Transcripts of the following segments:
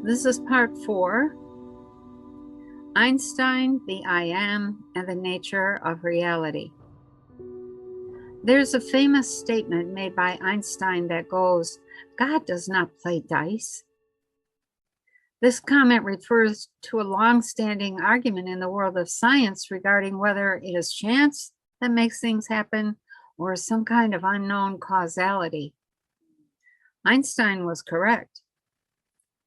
This is part 4, Einstein, the I Am, and the Nature of Reality. There's a famous statement made by Einstein that goes, "God does not play dice." This comment refers to a long-standing argument in the world of science regarding whether it is chance that makes things happen or some kind of unknown causality. Einstein was correct.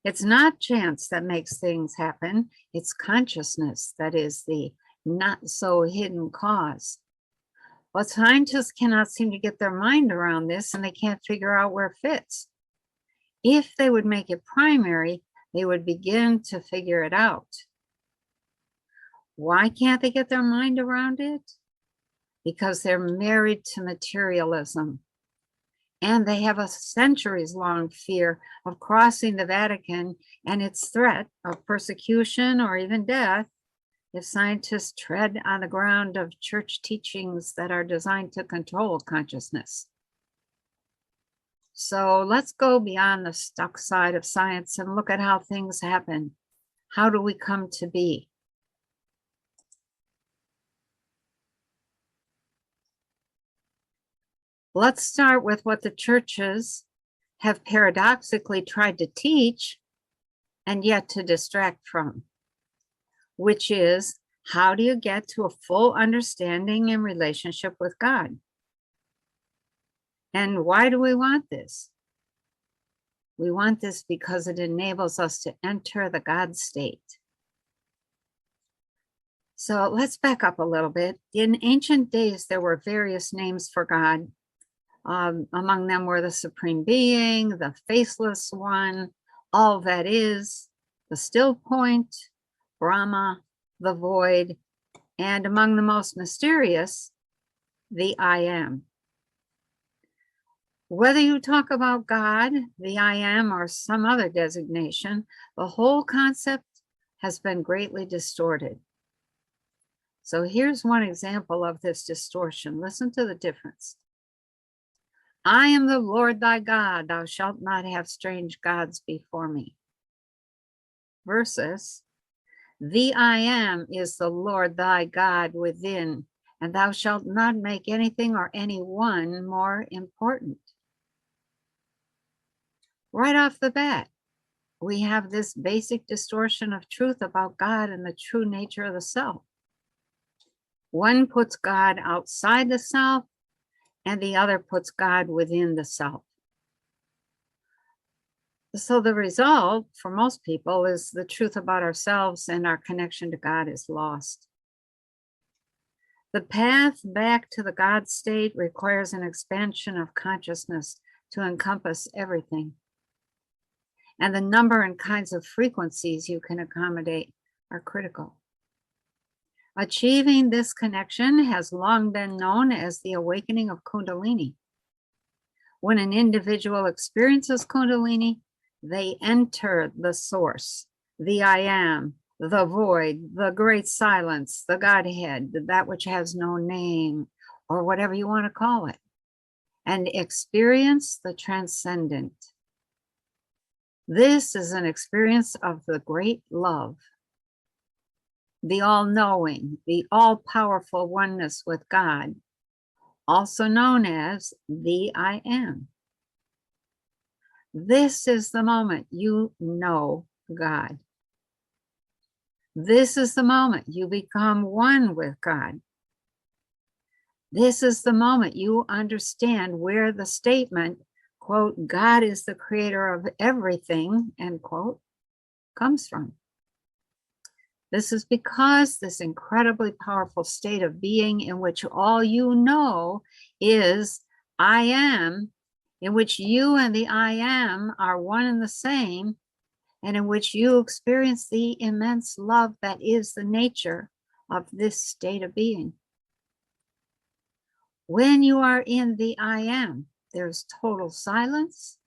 It's not chance that makes things happen. It's consciousness that is the not so hidden cause. But scientists cannot seem to get their mind around this, and they can't figure out where it fits. If they would make it primary, they would begin to figure it out. Why can't they get their mind around it? Because they're married to materialism. And they have a centuries-long fear of crossing the Vatican and its threat of persecution or even death if scientists tread on the ground of church teachings that are designed to control consciousness. So let's go beyond the stuck side of science and look at how things happen. How do we come to be? Let's start with what the churches have paradoxically tried to teach and yet to distract from, which is, how do you get to a full understanding and relationship with God? And why do we want this? We want this because it enables us to enter the God state. So let's back up a little bit. In ancient days, there were various names for God. Among them were the Supreme Being, the Faceless One, All That Is, the Still Point, Brahma, the Void, and among the most mysterious, the I Am. Whether you talk about God, the I Am, or some other designation, the whole concept has been greatly distorted. So here's one example of this distortion. Listen to the difference. I am the Lord thy God, thou shalt not have strange gods before me. Versus, the I Am is the Lord thy God within, and thou shalt not make anything or anyone more important. Right off the bat, we have this basic distortion of truth about God and the true nature of the self. One puts God outside the self, and the other puts God within the self. So the result for most people is the truth about ourselves and our connection to God is lost. The path back to the God state requires an expansion of consciousness to encompass everything. And the number and kinds of frequencies you can accommodate are critical. Achieving this connection has long been known as the awakening of Kundalini. When an individual experiences Kundalini, they enter the source, the I Am, the void, the great silence, the Godhead, that which has no name, or whatever you want to call it, and experience the transcendent. This is an experience of the great love, the all-knowing, the all-powerful oneness with God, also known as the I Am. This is the moment you know God. This is the moment you become one with God. This is the moment you understand where the statement, quote, God is the creator of everything, end quote, comes from. This is because this incredibly powerful state of being in which all you know is I am, in which you and the I Am are one and the same, and in which you experience the immense love that is the nature of this state of being. When you are in the I Am, there's total silence,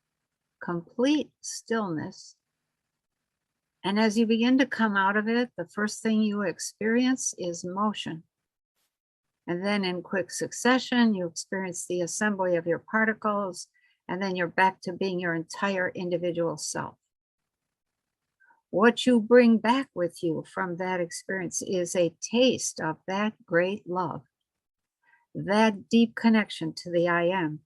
complete stillness. And as you begin to come out of it, the first thing you experience is motion. And then in quick succession, you experience the assembly of your particles, and then you're back to being your entire individual self. What you bring back with you from that experience is a taste of that great love, that deep connection to the I am,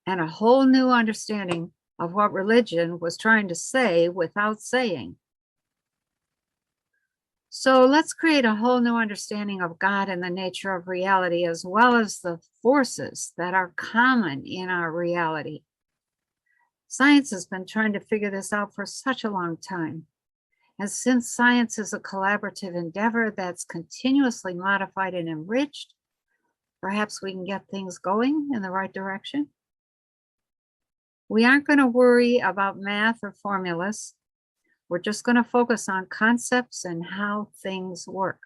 and a whole new understanding of what religion was trying to say without saying. So let's create a whole new understanding of God and the nature of reality, as well as the forces that are common in our reality. Science has been trying to figure this out for such a long time. And since science is a collaborative endeavor that's continuously modified and enriched, perhaps we can get things going in the right direction. We aren't going to worry about math or formulas. We're just going to focus on concepts and how things work.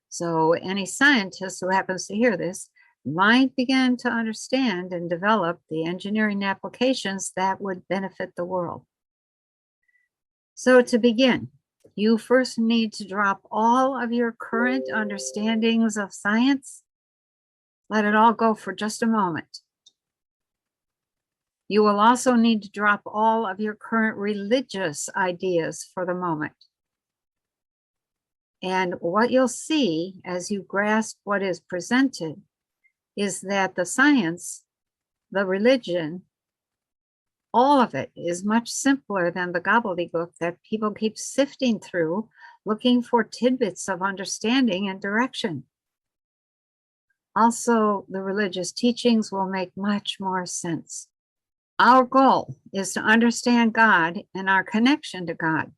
So any scientist who happens to hear this might begin to understand and develop the engineering applications that would benefit the world. So to begin, you first need to drop all of your current understandings of science. Let it all go for just a moment. You will also need to drop all of your current religious ideas for the moment. And what you'll see as you grasp what is presented is that the science, the religion, all of it is much simpler than the gobbledygook that people keep sifting through, looking for tidbits of understanding and direction. Also, the religious teachings will make much more sense. Our goal is to understand God and our connection to God.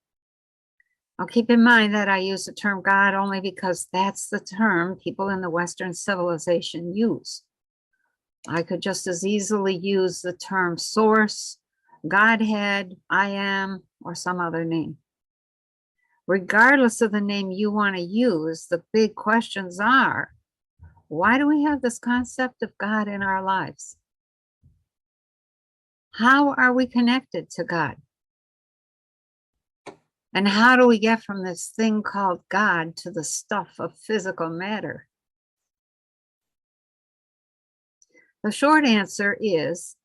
Now, keep in mind that I use the term God only because that's the term people in the Western civilization use. I could just as easily use the term source, Godhead, I am, or some other name. Regardless of the name you want to use, the big questions are, why do we have this concept of God in our lives? How are we connected to God? And how do we get from this thing called God to the stuff of physical matter? The short answer is,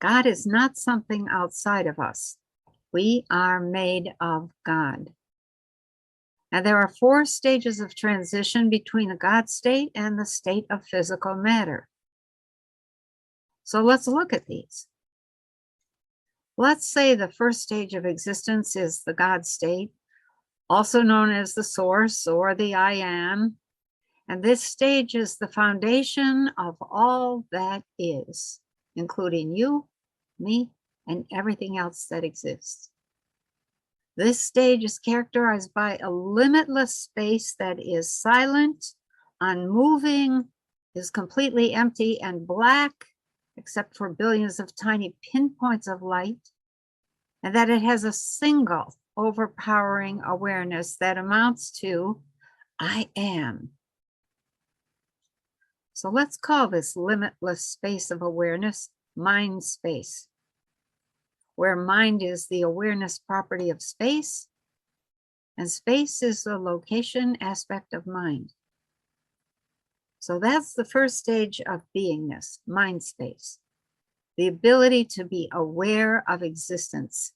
God is not something outside of us. We are made of God. And there are 4 stages of transition between the God state and the state of physical matter. So let's look at these. Let's say the first stage of existence is the God state, also known as the source or the I am. And this stage is the foundation of all that is, including you, me, and everything else that exists. This stage is characterized by a limitless space that is silent, unmoving, is completely empty and black, except for billions of tiny pinpoints of light, and that it has a single overpowering awareness that amounts to I am. So let's call this limitless space of awareness mind space, where mind is the awareness property of space, and space is the location aspect of mind. So that's the first stage of beingness, mind space, the ability to be aware of existence.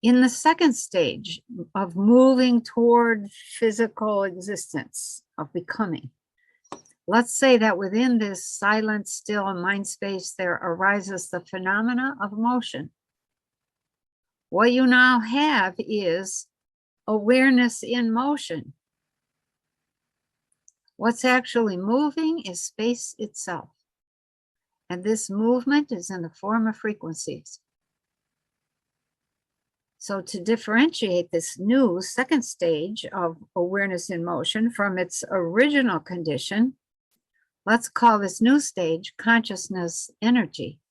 In the second stage of moving toward physical existence, of becoming, let's say that within this silent, still mind space, there arises the phenomena of motion. What you now have is awareness in motion. What's actually moving is space itself. And this movement is in the form of frequencies. So to differentiate this new second stage of awareness in motion from its original condition, let's call this new stage consciousness energy,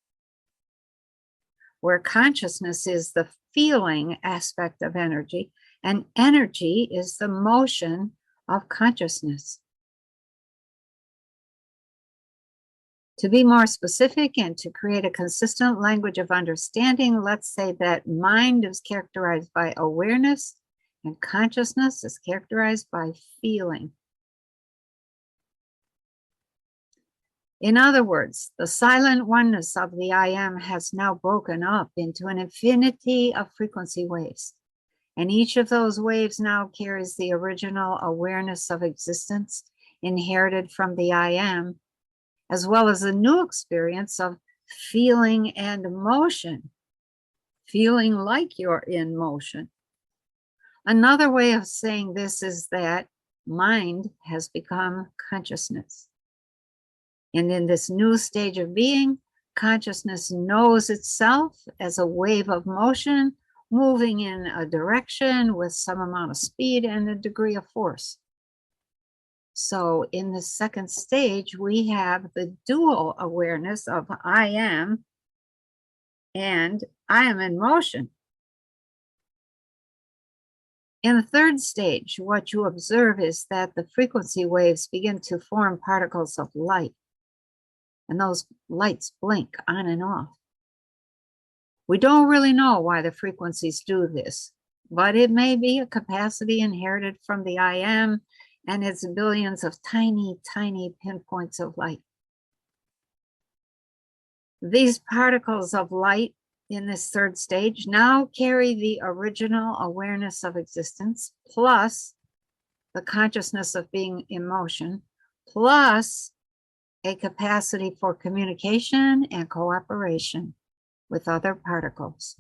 where consciousness is the feeling aspect of energy, and energy is the motion of consciousness. To be more specific and to create a consistent language of understanding, let's say that mind is characterized by awareness and consciousness is characterized by feeling. In other words, the silent oneness of the I am has now broken up into an infinity of frequency waves. And each of those waves now carries the original awareness of existence inherited from the I am, as well as a new experience of feeling and motion, feeling like you're in motion. Another way of saying this is that mind has become consciousness. And in this new stage of being, consciousness knows itself as a wave of motion moving in a direction with some amount of speed and a degree of force. So in the second stage, we have the dual awareness of I am and I am in motion. In the third stage, what you observe is that the frequency waves begin to form particles of light, and those lights blink on and off. We don't really know why the frequencies do this, but it may be a capacity inherited from the I am and its billions of tiny, tiny pinpoints of light. These particles of light in this third stage now carry the original awareness of existence, plus the consciousness of being in motion, plus a capacity for communication and cooperation with other particles.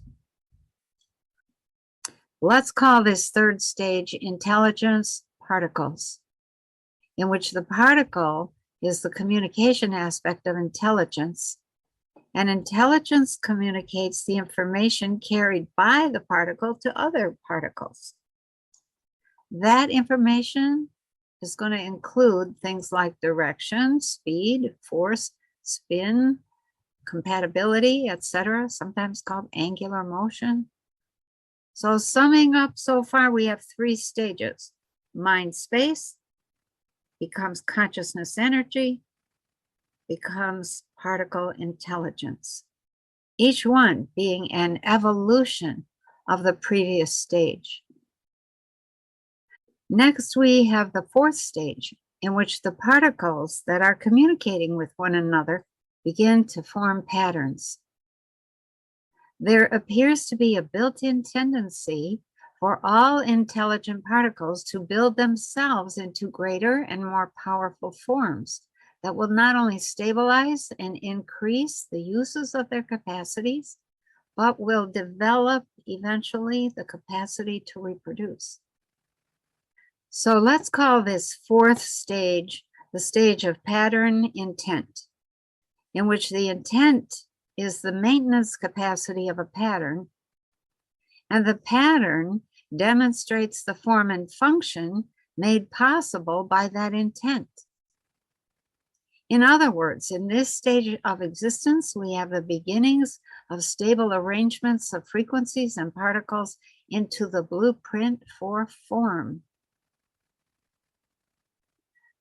Let's call this third stage intelligence particles, in which the particle is the communication aspect of intelligence, and intelligence communicates the information carried by the particle to other particles. That information is going to include things like direction, speed, force, spin, compatibility, etc., sometimes called angular motion. So summing up so far, we have three stages. Mind space becomes consciousness energy, becomes particle intelligence, each one being an evolution of the previous stage. Next, we have the fourth stage, in which the particles that are communicating with one another begin to form patterns. There appears to be a built-in tendency for all intelligent particles to build themselves into greater and more powerful forms that will not only stabilize and increase the uses of their capacities, but will develop eventually the capacity to reproduce. So let's call this fourth stage the stage of pattern intent, in which the intent is the maintenance capacity of a pattern, and the pattern demonstrates the form and function made possible by that intent. In other words, in this stage of existence, we have the beginnings of stable arrangements of frequencies and particles into the blueprint for form.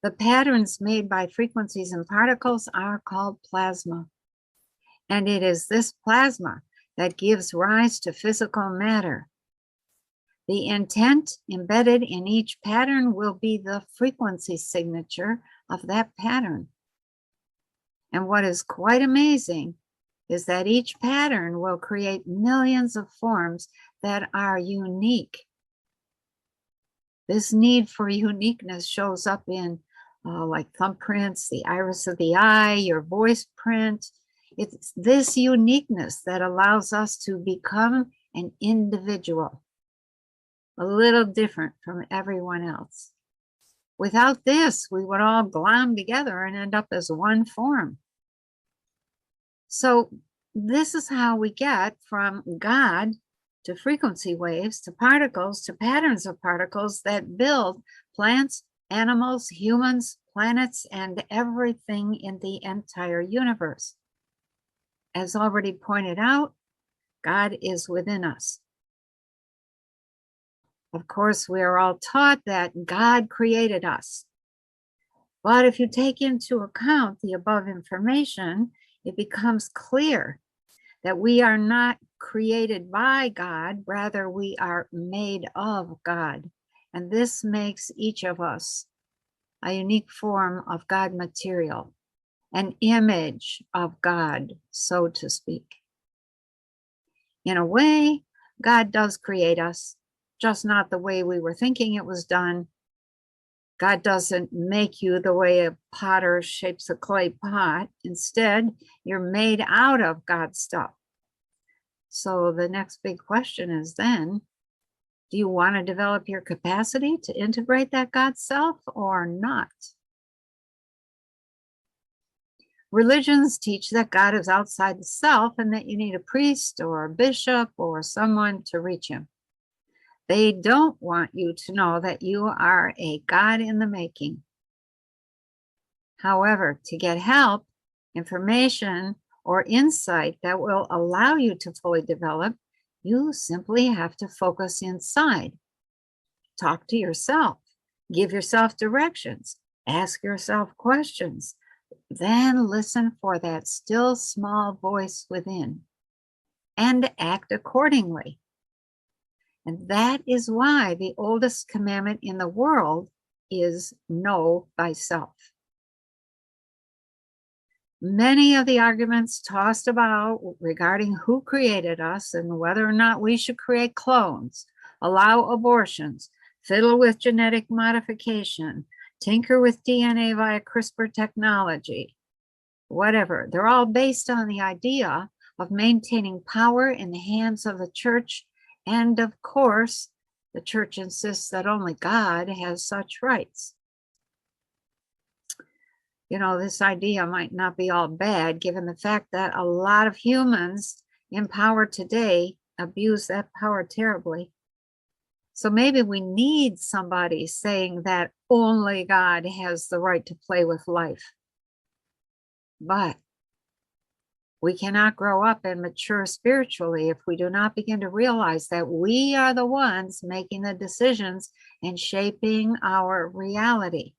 The patterns made by frequencies and particles are called plasma. And it is this plasma that gives rise to physical matter. The intent embedded in each pattern will be the frequency signature of that pattern. And what is quite amazing is that each pattern will create millions of forms that are unique. This need for uniqueness shows up in like thumbprints, the iris of the eye, your voice print. It's this uniqueness that allows us to become an individual, a little different from everyone else. Without this, we would all glom together and end up as one form. So this is how we get from God to frequency waves, to particles, to patterns of particles that build plants, animals, humans, planets, and everything in the entire universe. As already pointed out, God is within us. Of course, we are all taught that God created us. But if you take into account the above information, it becomes clear that we are not created by God, rather we are made of God. And this makes each of us a unique form of God material. an image of God, so to speak. In a way, God does create us, just not the way we were thinking it was done. God doesn't make you the way a potter shapes a clay pot. Instead, you're made out of God's stuff. So the next big question is then, do you want to develop your capacity to integrate that God self or not? Religions teach that God is outside the self and that you need a priest or a bishop or someone to reach him. They don't want you to know that you are a God in the making. However, to get help, information, or insight that will allow you to fully develop, you simply have to focus inside. Talk to yourself, give yourself directions, ask yourself questions, then listen for that still small voice within and act accordingly. And that is why the oldest commandment in the world is know thyself. Many of the arguments tossed about regarding who created us and whether or not we should create clones, allow abortions, fiddle with genetic modification, tinker with DNA via CRISPR technology, whatever, they're all based on the idea of maintaining power in the hands of the church. And of course, the church insists that only God has such rights. You know, this idea might not be all bad, given the fact that a lot of humans in power today abuse that power terribly. So maybe we need somebody saying that only God has the right to play with life. But we cannot grow up and mature spiritually if we do not begin to realize that we are the ones making the decisions and shaping our reality.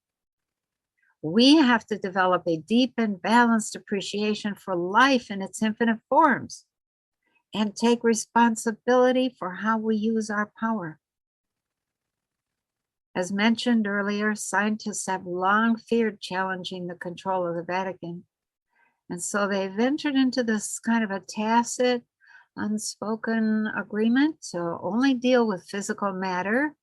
We have to develop a deep and balanced appreciation for life in its infinite forms and take responsibility for how we use our power. As mentioned earlier, scientists have long feared challenging the control of the Vatican. And so they've entered into this kind of a tacit, unspoken agreement to only deal with physical matter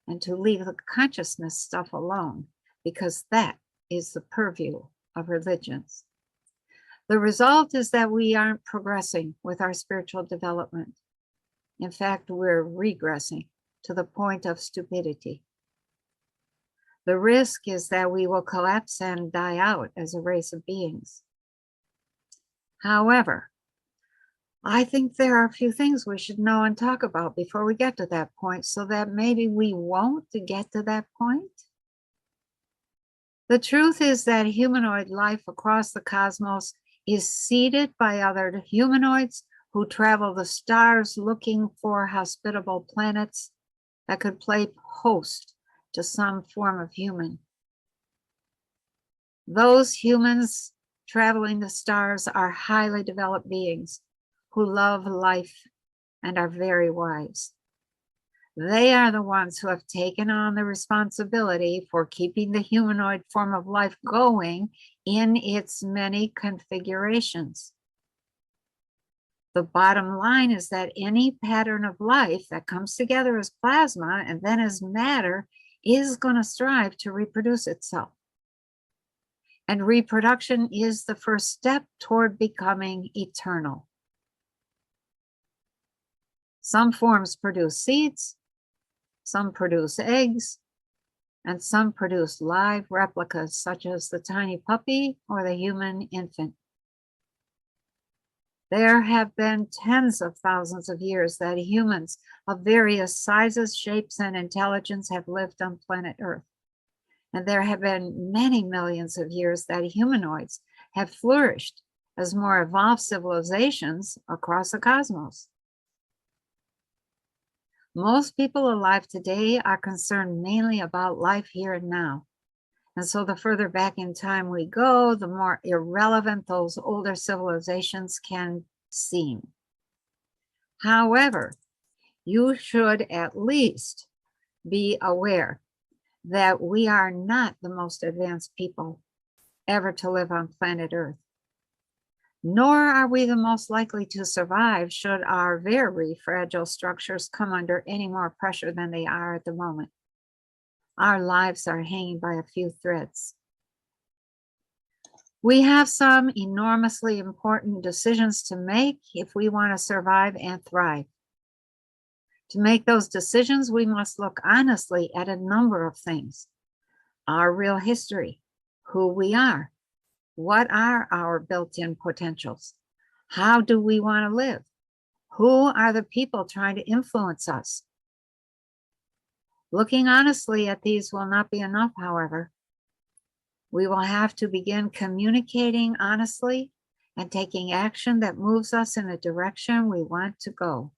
and to leave the consciousness stuff alone, because that is the purview of religions. The result is that we aren't progressing with our spiritual development. In fact, we're regressing to the point of stupidity. The risk is that we will collapse and die out as a race of beings. However, I think there are a few things we should know and talk about before we get to that point, so that maybe we won't get to that point. The truth is that humanoid life across the cosmos is seeded by other humanoids who travel the stars looking for hospitable planets that could play host to some form of human. Those humans traveling the stars are highly developed beings who love life and are very wise. They are the ones who have taken on the responsibility for keeping the humanoid form of life going in its many configurations. The bottom line is that any pattern of life that comes together as plasma and then as matter is going to strive to reproduce itself. And reproduction is the first step toward becoming eternal. Some forms produce seeds, some produce eggs, and some produce live replicas such as the tiny puppy or the human infant. There have been tens of thousands of years that humans of various sizes, shapes, and intelligence have lived on planet Earth. And there have been many millions of years that humanoids have flourished as more evolved civilizations across the cosmos. Most people alive today are concerned mainly about life here and now. And so the further back in time we go, the more irrelevant those older civilizations can seem. However, you should at least be aware that we are not the most advanced people. ever to live on planet Earth. Nor are we the most likely to survive should our very fragile structures come under any more pressure than they are at the moment. Our lives are hanging by a few threads. We have some enormously important decisions to make if we want to survive and thrive. To make those decisions, we must look honestly at a number of things. Our real history, who we are, what are our built-in potentials? How do we want to live? Who are the people trying to influence us? Looking honestly at these will not be enough, however. We will have to begin communicating honestly and taking action that moves us in the direction we want to go.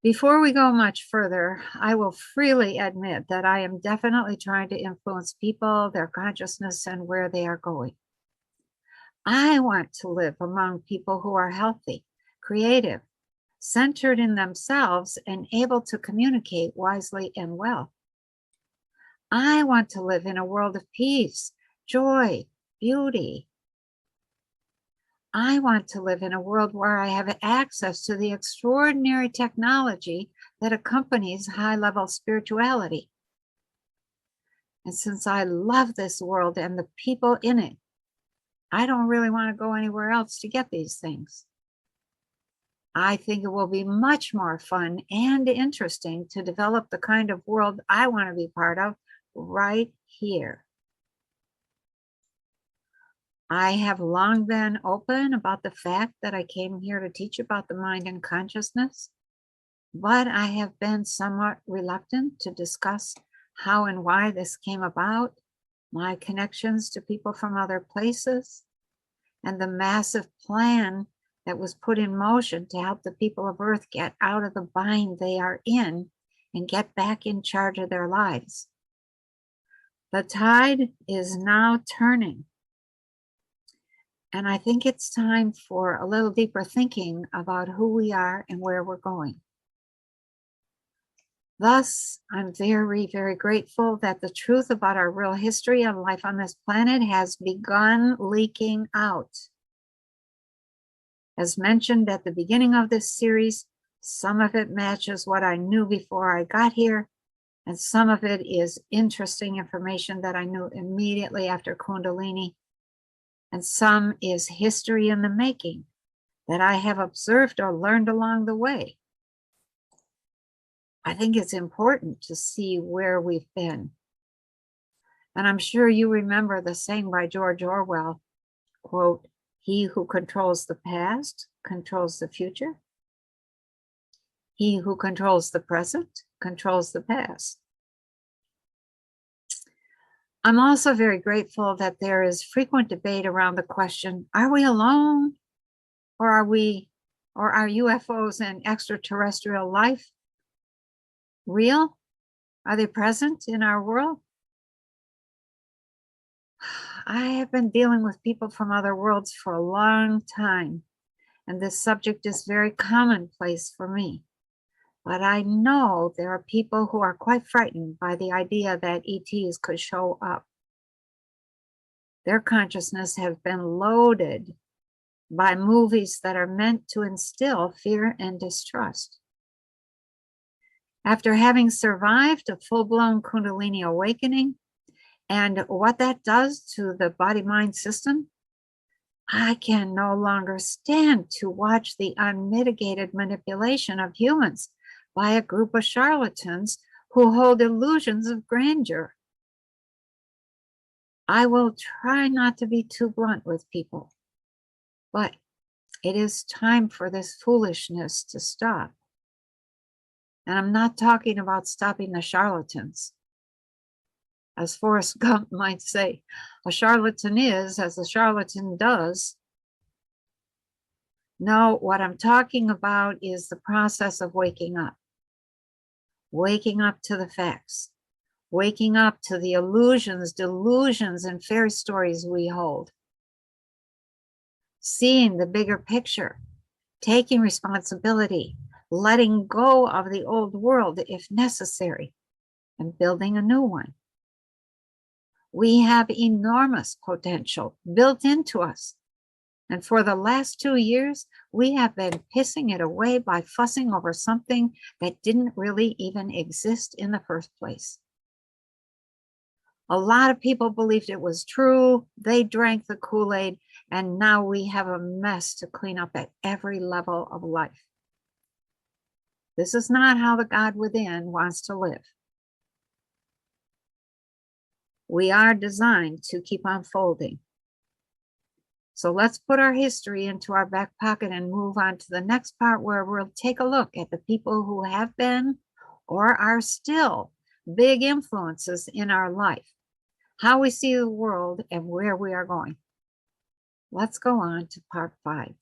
Before we go much further, I will freely admit that I am definitely trying to influence people, their consciousness, and where they are going. I want to live among people who are healthy, creative, centered in themselves, and able to communicate wisely and well. I want to live in a world of peace, joy, beauty. I want to live in a world where I have access to the extraordinary technology that accompanies high-level spirituality. And since I love this world and the people in it, I don't really want to go anywhere else to get these things. I think it will be much more fun and interesting to develop the kind of world I want to be part of right here. I have long been open about the fact that I came here to teach about the mind and consciousness, but I have been somewhat reluctant to discuss how and why this came about, my connections to people from other places, and the massive plan that was put in motion to help the people of Earth get out of the bind they are in and get back in charge of their lives. The tide is now turning, and I think it's time for a little deeper thinking about who we are and where we're going. Thus, I'm very, very grateful that the truth about our real history and life on this planet has begun leaking out. As mentioned at the beginning of this series, some of it matches what I knew before I got here, and some of it is interesting information that I knew immediately after Kundalini, and some is history in the making that I have observed or learned along the way. I think it's important to see where we've been. And I'm sure you remember the saying by George Orwell, quote, "He who controls the past controls the future. He who controls the present controls the past." I'm also very grateful that there is frequent debate around the question, are we alone? Or are UFOs and extraterrestrial life real? Are they present in our world? I have been dealing with people from other worlds for a long time, and this subject is very commonplace for me. But I know there are people who are quite frightened by the idea that ETs could show up. Their consciousness has been loaded by movies that are meant to instill fear and distrust. After having survived a full-blown Kundalini awakening and what that does to the body-mind system, I can no longer stand to watch the unmitigated manipulation of humans by a group of charlatans who hold illusions of grandeur. I will try not to be too blunt with people, but it is time for this foolishness to stop. And I'm not talking about stopping the charlatans. As Forrest Gump might say, a charlatan is as a charlatan does. No, what I'm talking about is the process of waking up. Waking up to the facts. Waking up to the illusions, delusions, and fairy stories we hold. Seeing the bigger picture. Taking responsibility. Letting go of the old world if necessary. And building a new one. We have enormous potential built into us. And for the last 2 years, we have been pissing it away by fussing over something that didn't really even exist in the first place. A lot of people believed it was true. They drank the Kool-Aid, and now we have a mess to clean up at every level of life. This is not how the God within wants to live. We are designed to keep unfolding. So let's put our history into our back pocket and move on to the next part, where we'll take a look at the people who have been or are still big influences in our life, how we see the world, and where we are going. Let's go on to part 5.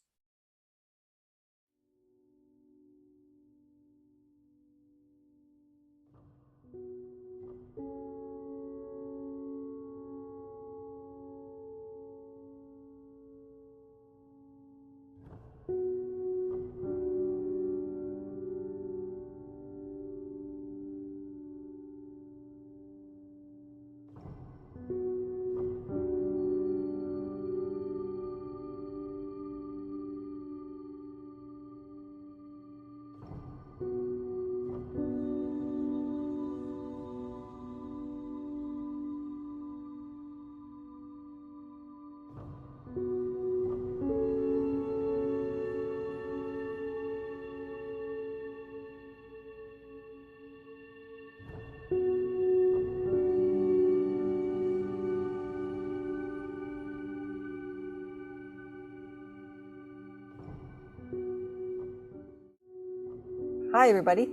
Hi everybody.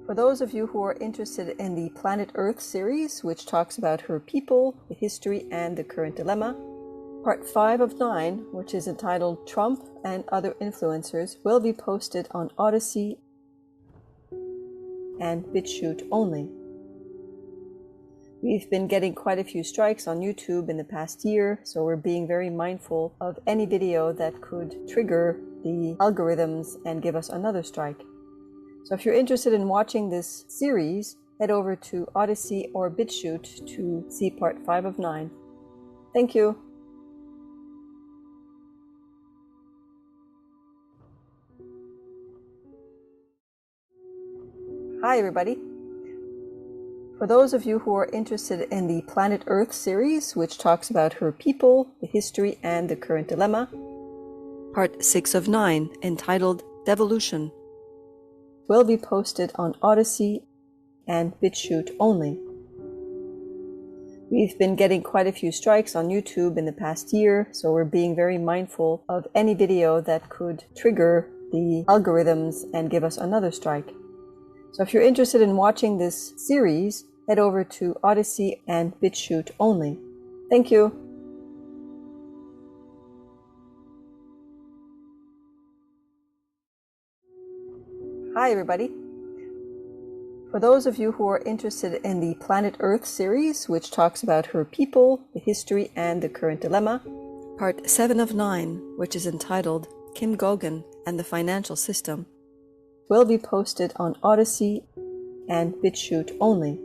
For those of you who are interested in the Planet Earth series, which talks about her people, the history, and the current dilemma, part 5 of 9, which is entitled Trump and Other Influencers, will be posted on Odyssey and BitChute only. We've been getting quite a few strikes on YouTube in the past year, so we're being very mindful of any video that could trigger the algorithms and give us another strike. So if you're interested in watching this series, head over to Odyssey or BitChute to see part 5 of 9. Thank you. Hi everybody. For those of you who are interested in the Planet Earth series, which talks about her people, the history, and the current dilemma, part 6 of 9, entitled Devolution, will be posted on Odyssey and BitChute only. We've been getting quite a few strikes on YouTube in the past year, so we're being very mindful of any video that could trigger the algorithms and give us another strike. So if you're interested in watching this series, head over to Odyssey and BitChute only. Thank you. Hi everybody. For those of you who are interested in the Planet Earth series, which talks about her people, the history, and the current dilemma, part 7 of 9, which is entitled Kim Gogan and the Financial System, will be posted on Odyssey and BitChute only.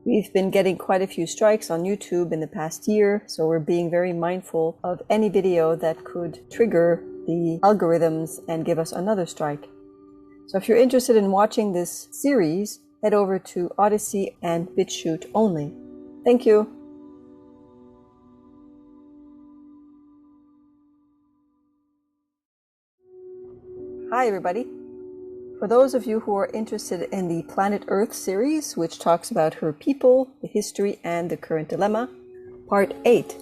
We've been getting quite a few strikes on YouTube in the past year, so we're being very mindful of any video that could trigger the algorithms and give us another strike. So if you're interested in watching this series, head over to Odyssey and BitChute only. Thank you. Hi everybody. For those of you who are interested in the Planet Earth series, which talks about her people, the history, and the current dilemma, part 8,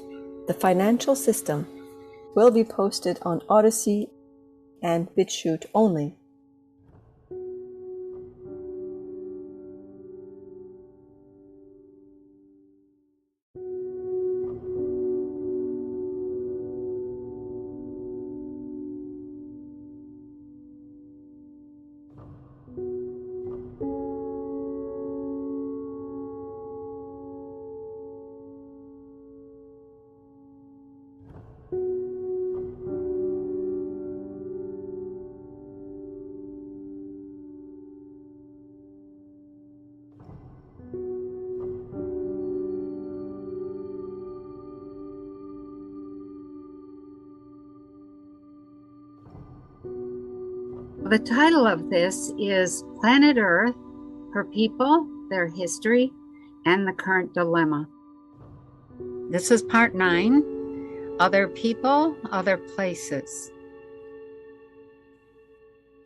the financial system, will be posted on Odyssey and BitChute only. The title of this is Planet Earth, Her People, Their History, and the Current Dilemma. This is part 9, Other People, Other Places.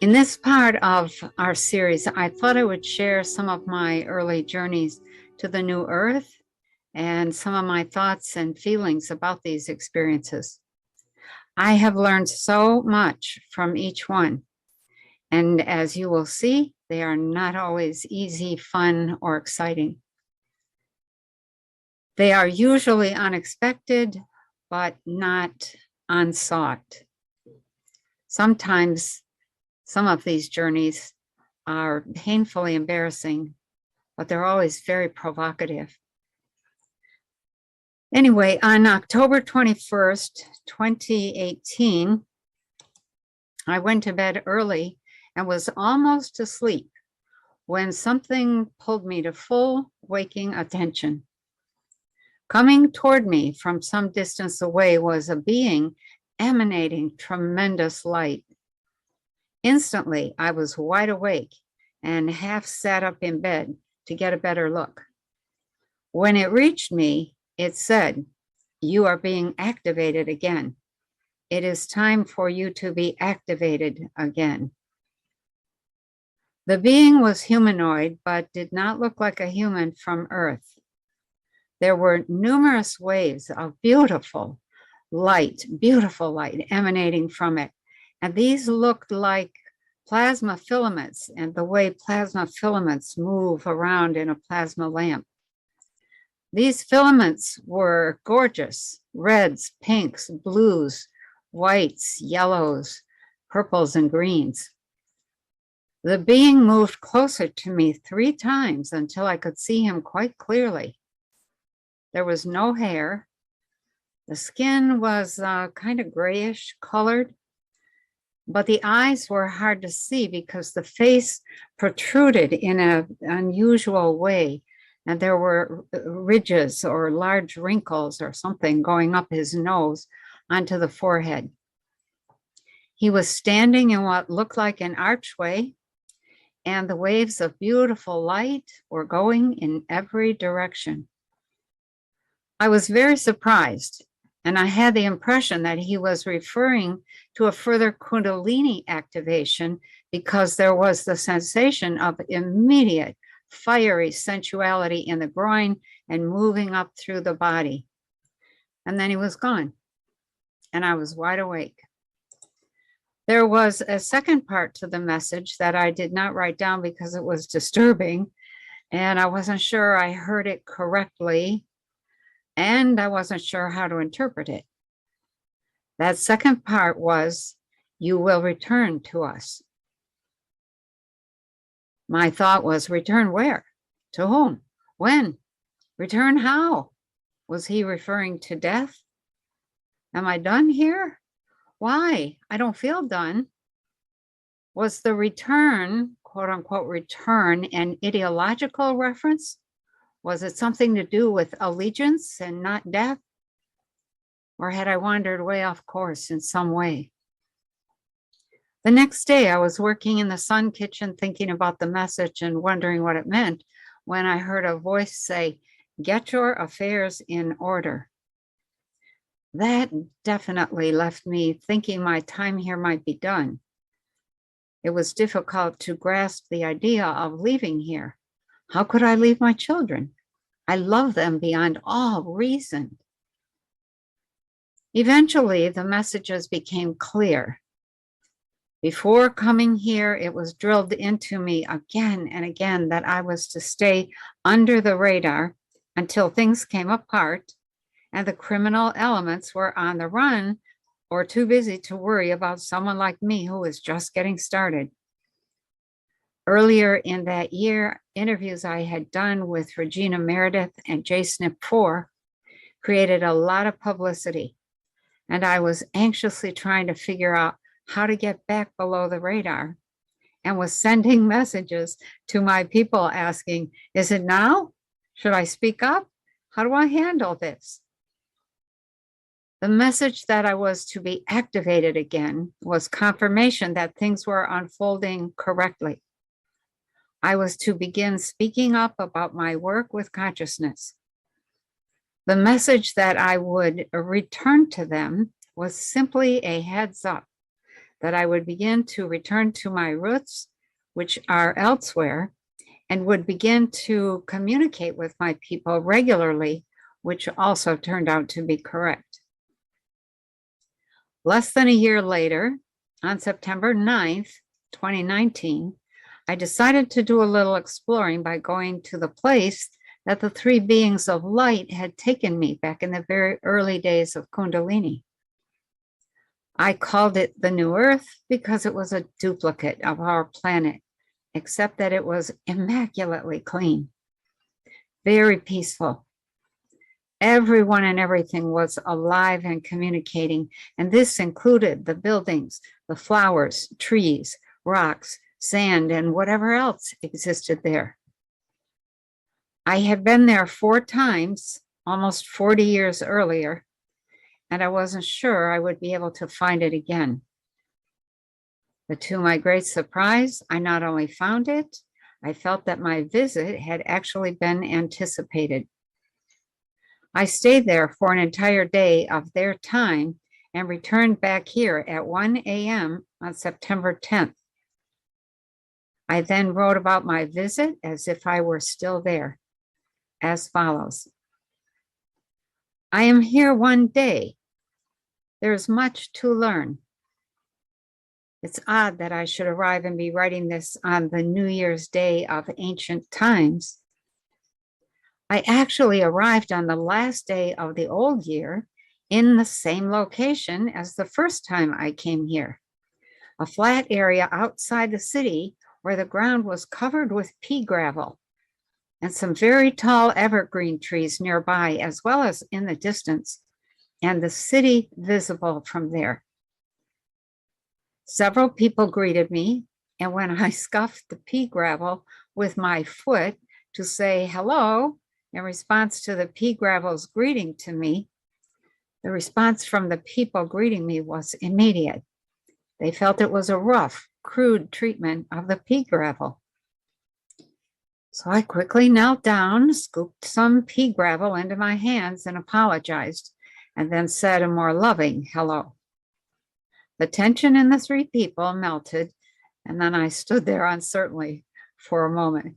In this part of our series, I thought I would share some of my early journeys to the new Earth and some of my thoughts and feelings about these experiences. I have learned so much from each one. And as you will see, they are not always easy, fun, or exciting. They are usually unexpected, but not unsought. Sometimes some of these journeys are painfully embarrassing, but they're always very provocative. Anyway, on October 21st, 2018, I went to bed early and was almost asleep when something pulled me to full waking attention. Coming toward me from some distance away was a being emanating tremendous light. Instantly, I was wide awake and half sat up in bed to get a better look. When it reached me, it said, "You are being activated again. It is time for you to be activated again." The being was humanoid, but did not look like a human from Earth. There were numerous waves of beautiful light emanating from it. And these looked like plasma filaments and the way plasma filaments move around in a plasma lamp. These filaments were gorgeous: reds, pinks, blues, whites, yellows, purples, and greens. The being moved closer to me 3 times until I could see him quite clearly. There was no hair. The skin was kind of grayish colored, but the eyes were hard to see because the face protruded in an unusual way, and there were ridges or large wrinkles or something going up his nose onto the forehead. He was standing in what looked like an archway, and the waves of beautiful light were going in every direction. I was very surprised, and I had the impression that he was referring to a further Kundalini activation because there was the sensation of immediate fiery sensuality in the groin and moving up through the body. And then he was gone, and I was wide awake. There was a second part to the message that I did not write down because it was disturbing, and I wasn't sure I heard it correctly, and I wasn't sure how to interpret it. That second part was, "You will return to us." My thought was, return where? To whom? When? Return how? Was he referring to death? Am I done here? Why? I don't feel done. Was the return, quote unquote, return, an ideological reference? Was it something to do with allegiance and not death? Or had I wandered way off course in some way? The next day, I was working in the sun kitchen thinking about the message and wondering what it meant when I heard a voice say, "Get your affairs in order." That definitely left me thinking my time here might be done. It was difficult to grasp the idea of leaving here. How could I leave my children? I love them beyond all reason. Eventually, the messages became clear. Before coming here, it was drilled into me again and again that I was to stay under the radar until things came apart and the criminal elements were on the run or too busy to worry about someone like me who was just getting started. Earlier in that year, interviews I had done with Regina Meredith and JSNP4 created a lot of publicity, and I was anxiously trying to figure out how to get back below the radar and was sending messages to my people asking, "Is it now? Should I speak up? How do I handle this?" The message that I was to be activated again was confirmation that things were unfolding correctly. I was to begin speaking up about my work with consciousness. The message that I would return to them was simply a heads up that I would begin to return to my roots, which are elsewhere, and would begin to communicate with my people regularly, which also turned out to be correct. Less than a year later, on September 9th, 2019, I decided to do a little exploring by going to the place that the three beings of light had taken me back in the very early days of Kundalini. I called it the New Earth because it was a duplicate of our planet, except that it was immaculately clean, very peaceful. Everyone and everything was alive and communicating, and this included the buildings, the flowers, trees, rocks, sand, and whatever else existed there. I had been there 4 times, almost 40 years earlier, and I wasn't sure I would be able to find it again. But to my great surprise, I not only found it, I felt that my visit had actually been anticipated. I stayed there for an entire day of their time and returned back here at 1 a.m. on September 10th. I then wrote about my visit as if I were still there, as follows. I am here one day. There is much to learn. It's odd that I should arrive and be writing this on the New Year's Day of ancient times. I actually arrived on the last day of the old year in the same location as the first time I came here, a flat area outside the city where the ground was covered with pea gravel and some very tall evergreen trees nearby, as well as in the distance, and the city visible from there. Several people greeted me, and when I scuffed the pea gravel with my foot to say hello in response to the pea gravel's greeting to me, the response from the people greeting me was immediate. They felt it was a rough, crude treatment of the pea gravel. So I quickly knelt down, scooped some pea gravel into my hands and apologized, and then said a more loving hello. The tension in the 3 people melted, and then I stood there uncertainly for a moment.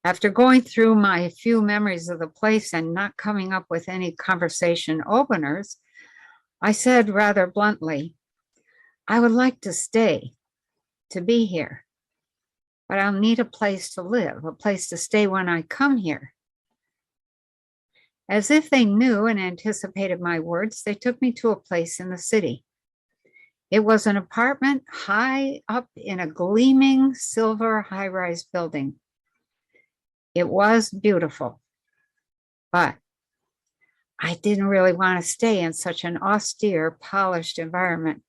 After going through my few memories of the place and not coming up with any conversation openers, I said rather bluntly, I would like to stay, to be here, but I'll need a place to live, a place to stay when I come here. As if they knew and anticipated my words, they took me to a place in the city. It was an apartment high up in a gleaming silver high-rise building. It was beautiful, but I didn't really want to stay in such an austere, polished environment.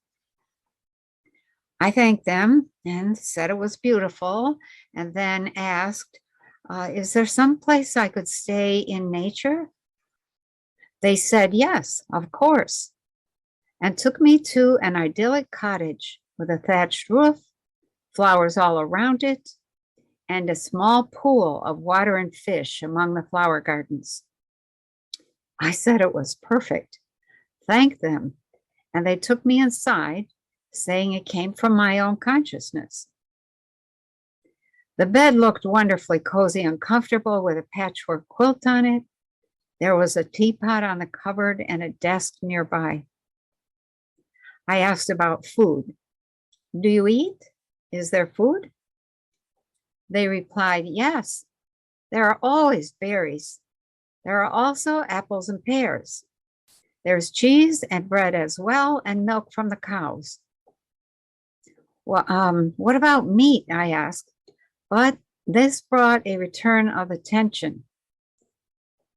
I thanked them and said it was beautiful, and then asked, is there some place I could stay in nature? They said yes, of course, and took me to an idyllic cottage with a thatched roof, flowers all around it, and a small pool of water and fish among the flower gardens. I said it was perfect, thanked them, and they took me inside, saying it came from my own consciousness. The bed looked wonderfully cozy and comfortable with a patchwork quilt on it. There was a teapot on the cupboard and a desk nearby. I asked about food. Do you eat? Is there food? They replied, yes, there are always berries. There are also apples and pears. There's cheese and bread as well, and milk from the cows. Well, what about meat? I asked, but this brought a return of attention.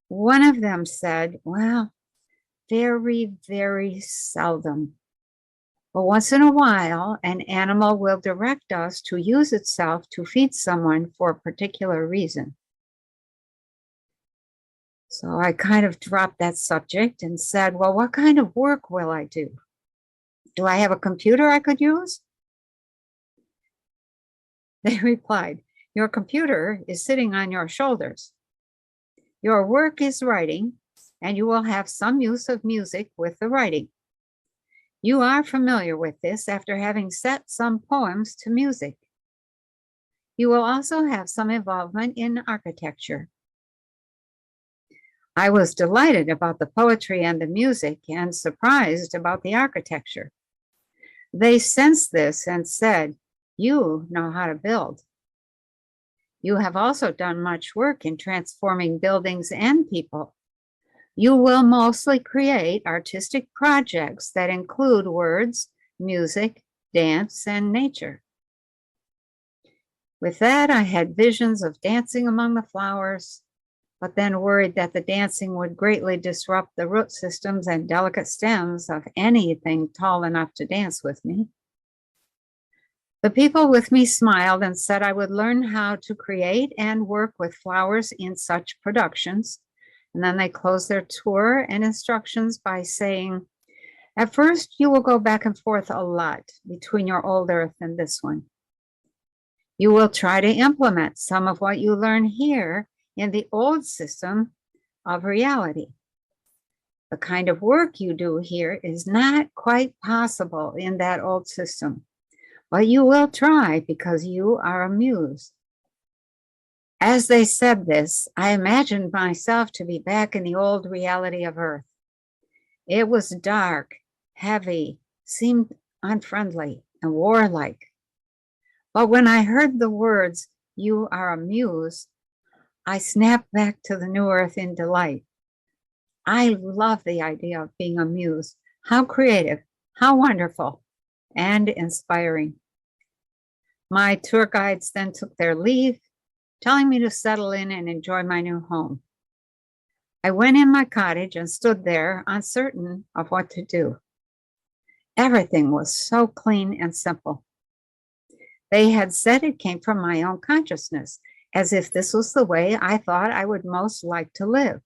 One of them said, well, very, very seldom. But once in a while, an animal will direct us to use itself to feed someone for a particular reason. So I kind of dropped that subject and said, well, what kind of work will I do? Do I have a computer I could use? They replied, your computer is sitting on your shoulders. Your work is writing, and you will have some use of music with the writing. You are familiar with this after having set some poems to music. You will also have some involvement in architecture. I was delighted about the poetry and the music and surprised about the architecture. They sensed this and said, you know how to build. You have also done much work in transforming buildings and people. You will mostly create artistic projects that include words, music, dance, and nature. With that, I had visions of dancing among the flowers, but then worried that the dancing would greatly disrupt the root systems and delicate stems of anything tall enough to dance with me. The people with me smiled and said I would learn how to create and work with flowers in such productions. And then they closed their tour and instructions by saying, at first, you will go back and forth a lot between your old earth and this one. You will try to implement some of what you learn here in the old system of reality. The kind of work you do here is not quite possible in that old system, but you will try because you are a muse. As they said this, I imagined myself to be back in the old reality of Earth. It was dark, heavy, seemed unfriendly and warlike. But when I heard the words, you are a muse, I snapped back to the new Earth in delight. I love the idea of being a muse. How creative, how wonderful, and inspiring. My tour guides then took their leave, telling me to settle in and enjoy my new home. I went in my cottage and stood there, uncertain of what to do. Everything was so clean and simple. They had said it came from my own consciousness, as if this was the way I thought I would most like to live.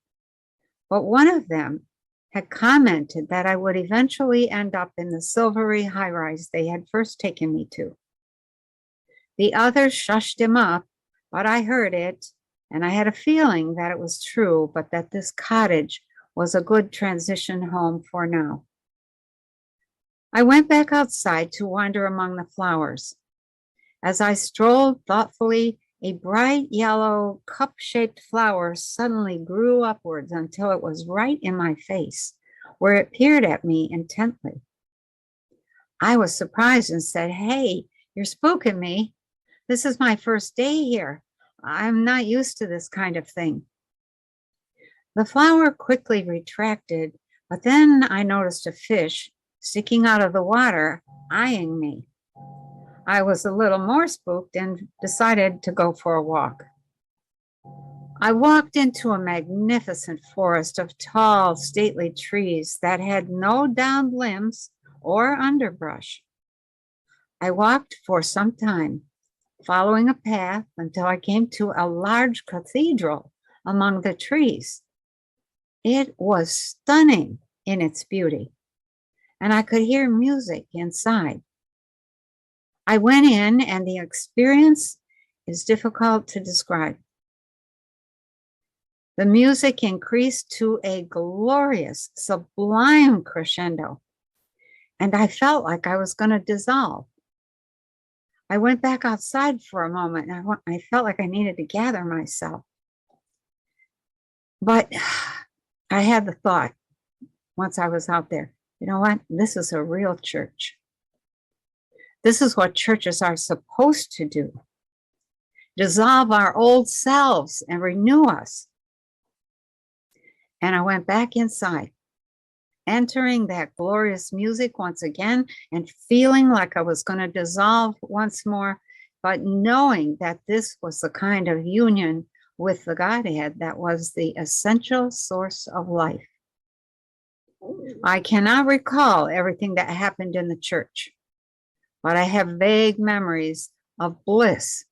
But one of them had commented that I would eventually end up in the silvery high-rise they had first taken me to. The others shushed him up, but I heard it, and I had a feeling that it was true, but that this cottage was a good transition home for now. I went back outside to wander among the flowers. As I strolled thoughtfully, a bright yellow cup-shaped flower suddenly grew upwards until it was right in my face, where it peered at me intently. I was surprised and said, hey, you're spooking me. This is my first day here. I'm not used to this kind of thing. The flower quickly retracted, but then I noticed a fish sticking out of the water, eyeing me. I was a little more spooked and decided to go for a walk. I walked into a magnificent forest of tall, stately trees that had no downed limbs or underbrush. I walked for some time, following a path until I came to a large cathedral among the trees. It was stunning in its beauty, and I could hear music inside. I went in, and the experience is difficult to describe. The music increased to a glorious, sublime crescendo, and I felt like I was going to dissolve. I went back outside for a moment, and I felt like I needed to gather myself. But I had the thought, once I was out there, you know what? This is a real church. This is what churches are supposed to do. Dissolve our old selves and renew us. And I went back inside, entering that glorious music once again and feeling like I was going to dissolve once more, but knowing that this was the kind of union with the Godhead that was the essential source of life. I cannot recall everything that happened in the church, but I have vague memories of bliss.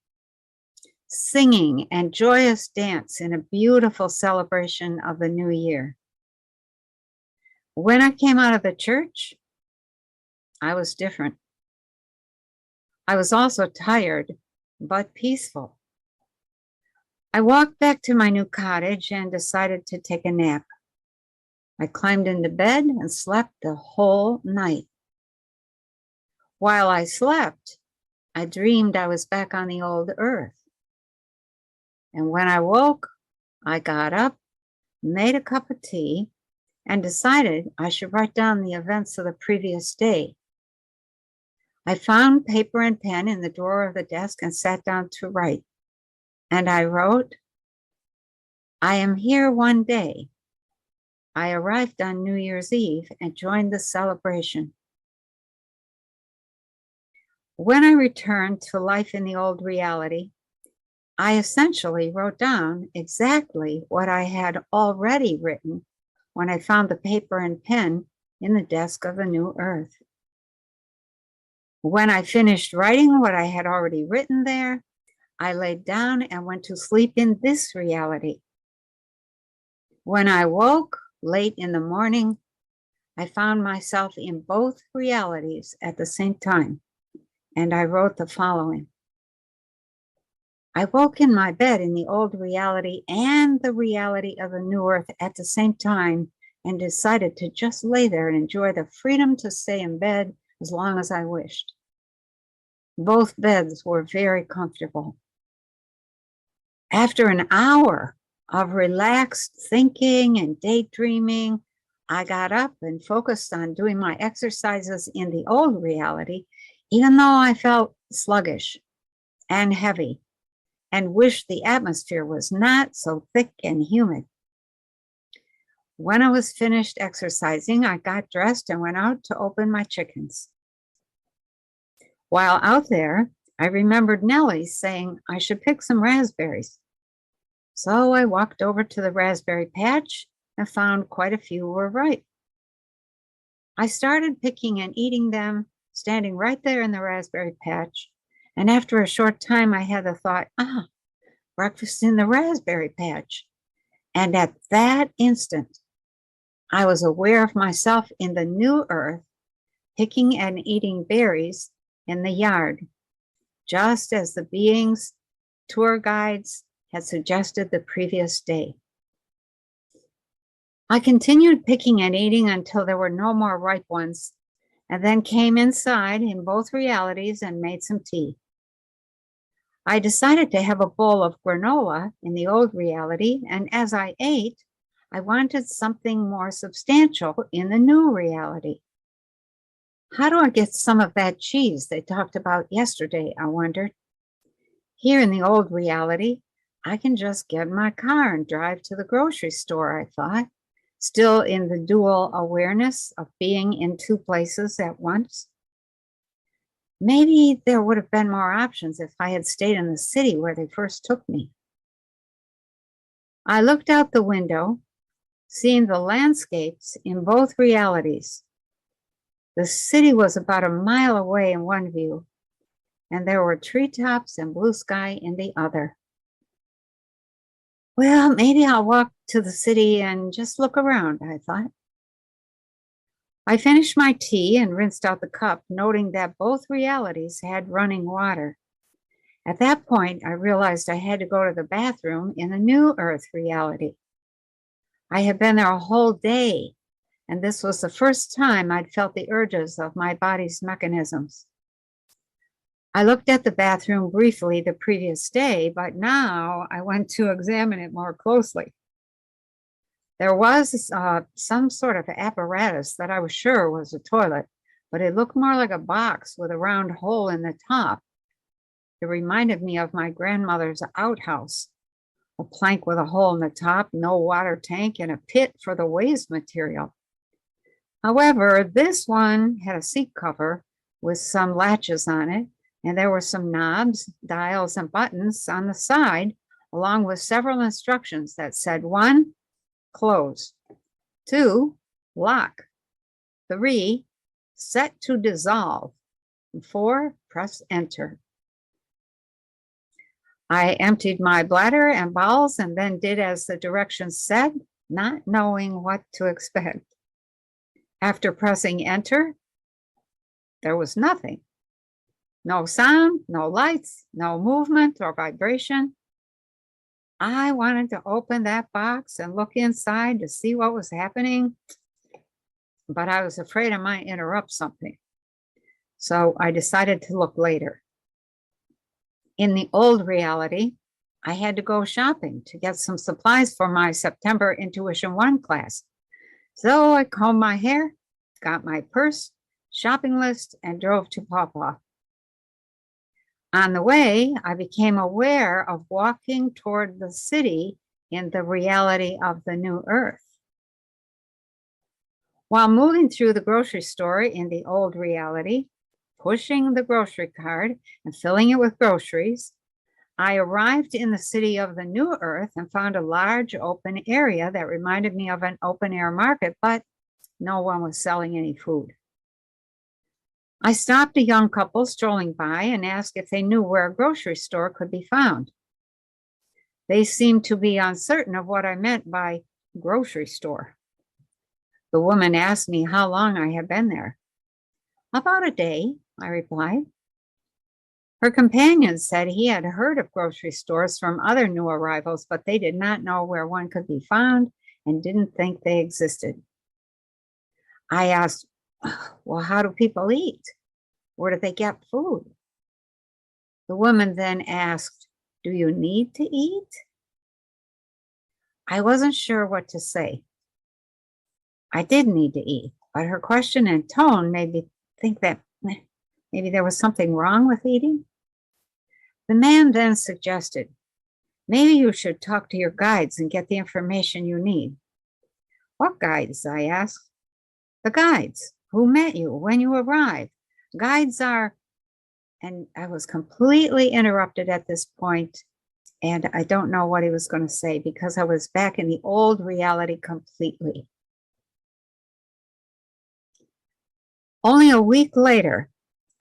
singing and joyous dance in a beautiful celebration of the new year. When I came out of the church, I was different. I was also tired, but peaceful. I walked back to my new cottage and decided to take a nap. I climbed into bed and slept the whole night. While I slept, I dreamed I was back on the old earth. And when I woke, I got up, made a cup of tea, and decided I should write down the events of the previous day. I found paper and pen in the drawer of the desk and sat down to write. And I wrote, I am here one day. I arrived on New Year's Eve and joined the celebration. When I returned to life in the old reality, I essentially wrote down exactly what I had already written when I found the paper and pen in the desk of the new earth. When I finished writing what I had already written there, I laid down and went to sleep in this reality. When I woke late in the morning, I found myself in both realities at the same time, and I wrote the following. I woke in my bed in the old reality and the reality of the new earth at the same time and decided to just lay there and enjoy the freedom to stay in bed as long as I wished. Both beds were very comfortable. After an hour of relaxed thinking and daydreaming, I got up and focused on doing my exercises in the old reality, even though I felt sluggish and heavy and wished the atmosphere was not so thick and humid. When I was finished exercising, I got dressed and went out to open my chickens. While out there, I remembered Nellie saying I should pick some raspberries. So I walked over to the raspberry patch and found quite a few were ripe. I started picking and eating them, standing right there in the raspberry patch. And after a short time, I had the thought, breakfast in the raspberry patch. And at that instant, I was aware of myself in the new earth, picking and eating berries in the yard, just as the beings, tour guides, had suggested the previous day. I continued picking and eating until there were no more ripe ones, and then came inside in both realities and made some tea. I decided to have a bowl of granola in the old reality, and as I ate, I wanted something more substantial in the new reality. How do I get some of that cheese they talked about yesterday? I wondered. Here in the old reality, I can just get in my car and drive to the grocery store, I thought, still in the dual awareness of being in two places at once. Maybe there would have been more options if I had stayed in the city where they first took me. I looked out the window, seeing the landscapes in both realities. The city was about a mile away in one view, and there were treetops and blue sky in the other. Well, maybe I'll walk to the city and just look around, I thought. I finished my tea and rinsed out the cup, noting that both realities had running water. At that point, I realized I had to go to the bathroom in the new earth reality. I had been there a whole day, and this was the first time I'd felt the urges of my body's mechanisms. I looked at the bathroom briefly the previous day, but now I went to examine it more closely. There was some sort of apparatus that I was sure was a toilet, but it looked more like a box with a round hole in the top. It reminded me of my grandmother's outhouse, a plank with a hole in the top, no water tank, and a pit for the waste material. However, this one had a seat cover with some latches on it, and there were some knobs, dials, and buttons on the side, along with several instructions that said 1, close, 2, lock, 3, set to dissolve, and 4, press enter. I emptied my bladder and bowels and then did as the directions said, not knowing what to expect. After pressing enter, there was nothing. No sound, no lights, no movement or vibration. I wanted to open that box and look inside to see what was happening, but I was afraid I might interrupt something. So I decided to look later. In the old reality, I had to go shopping to get some supplies for my September Intuition 1 class. So I combed my hair, got my purse, shopping list, and drove to Pawpaw. On the way, I became aware of walking toward the city in the reality of the new earth. While moving through the grocery store in the old reality, pushing the grocery cart and filling it with groceries, I arrived in the city of the new earth and found a large open area that reminded me of an open air market, but no one was selling any food. I stopped a young couple strolling by and asked if they knew where a grocery store could be found. They seemed to be uncertain of what I meant by grocery store. The woman asked me how long I had been there. About a day, I replied. Her companion said he had heard of grocery stores from other new arrivals, but they did not know where one could be found and didn't think they existed. I asked, well, how do people eat? Where do they get food? The woman then asked, do you need to eat? I wasn't sure what to say. I did need to eat, but her question and tone made me think that maybe there was something wrong with eating. The man then suggested, maybe you should talk to your guides and get the information you need. What guides? I asked. The guides who met you when you arrived. Guides are, and I was completely interrupted at this point, and I don't know what he was going to say because I was back in the old reality completely. Only a week later,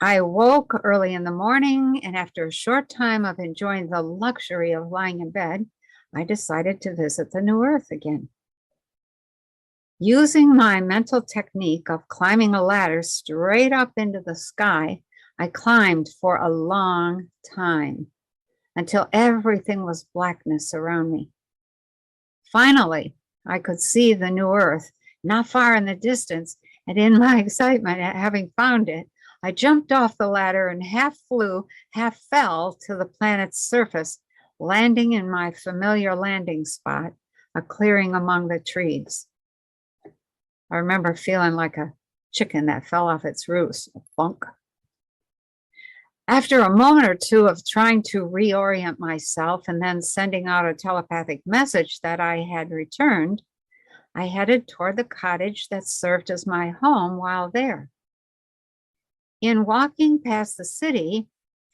I woke early in the morning, and after a short time of enjoying the luxury of lying in bed, I decided to visit the new earth again. Using my mental technique of climbing a ladder straight up into the sky, I climbed for a long time until everything was blackness around me. Finally, I could see the new earth not far in the distance, and in my excitement at having found it, I jumped off the ladder and half flew, half fell to the planet's surface, landing in my familiar landing spot, a clearing among the trees. I remember feeling like a chicken that fell off its roost, a funk. After a moment or two of trying to reorient myself and then sending out a telepathic message that I had returned, I headed toward the cottage that served as my home while there. In walking past the city,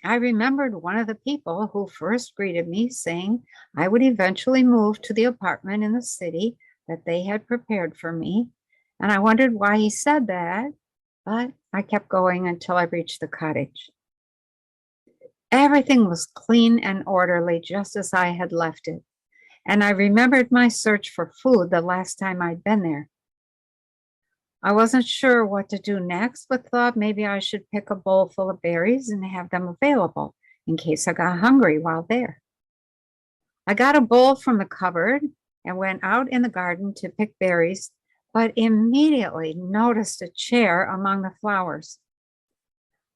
I remembered one of the people who first greeted me saying I would eventually move to the apartment in the city that they had prepared for me. And I wondered why he said that, but I kept going until I reached the cottage. Everything was clean and orderly, just as I had left it. And I remembered my search for food the last time I'd been there. I wasn't sure what to do next, but thought maybe I should pick a bowl full of berries and have them available in case I got hungry while there. I got a bowl from the cupboard and went out in the garden to pick berries, but immediately noticed a chair among the flowers.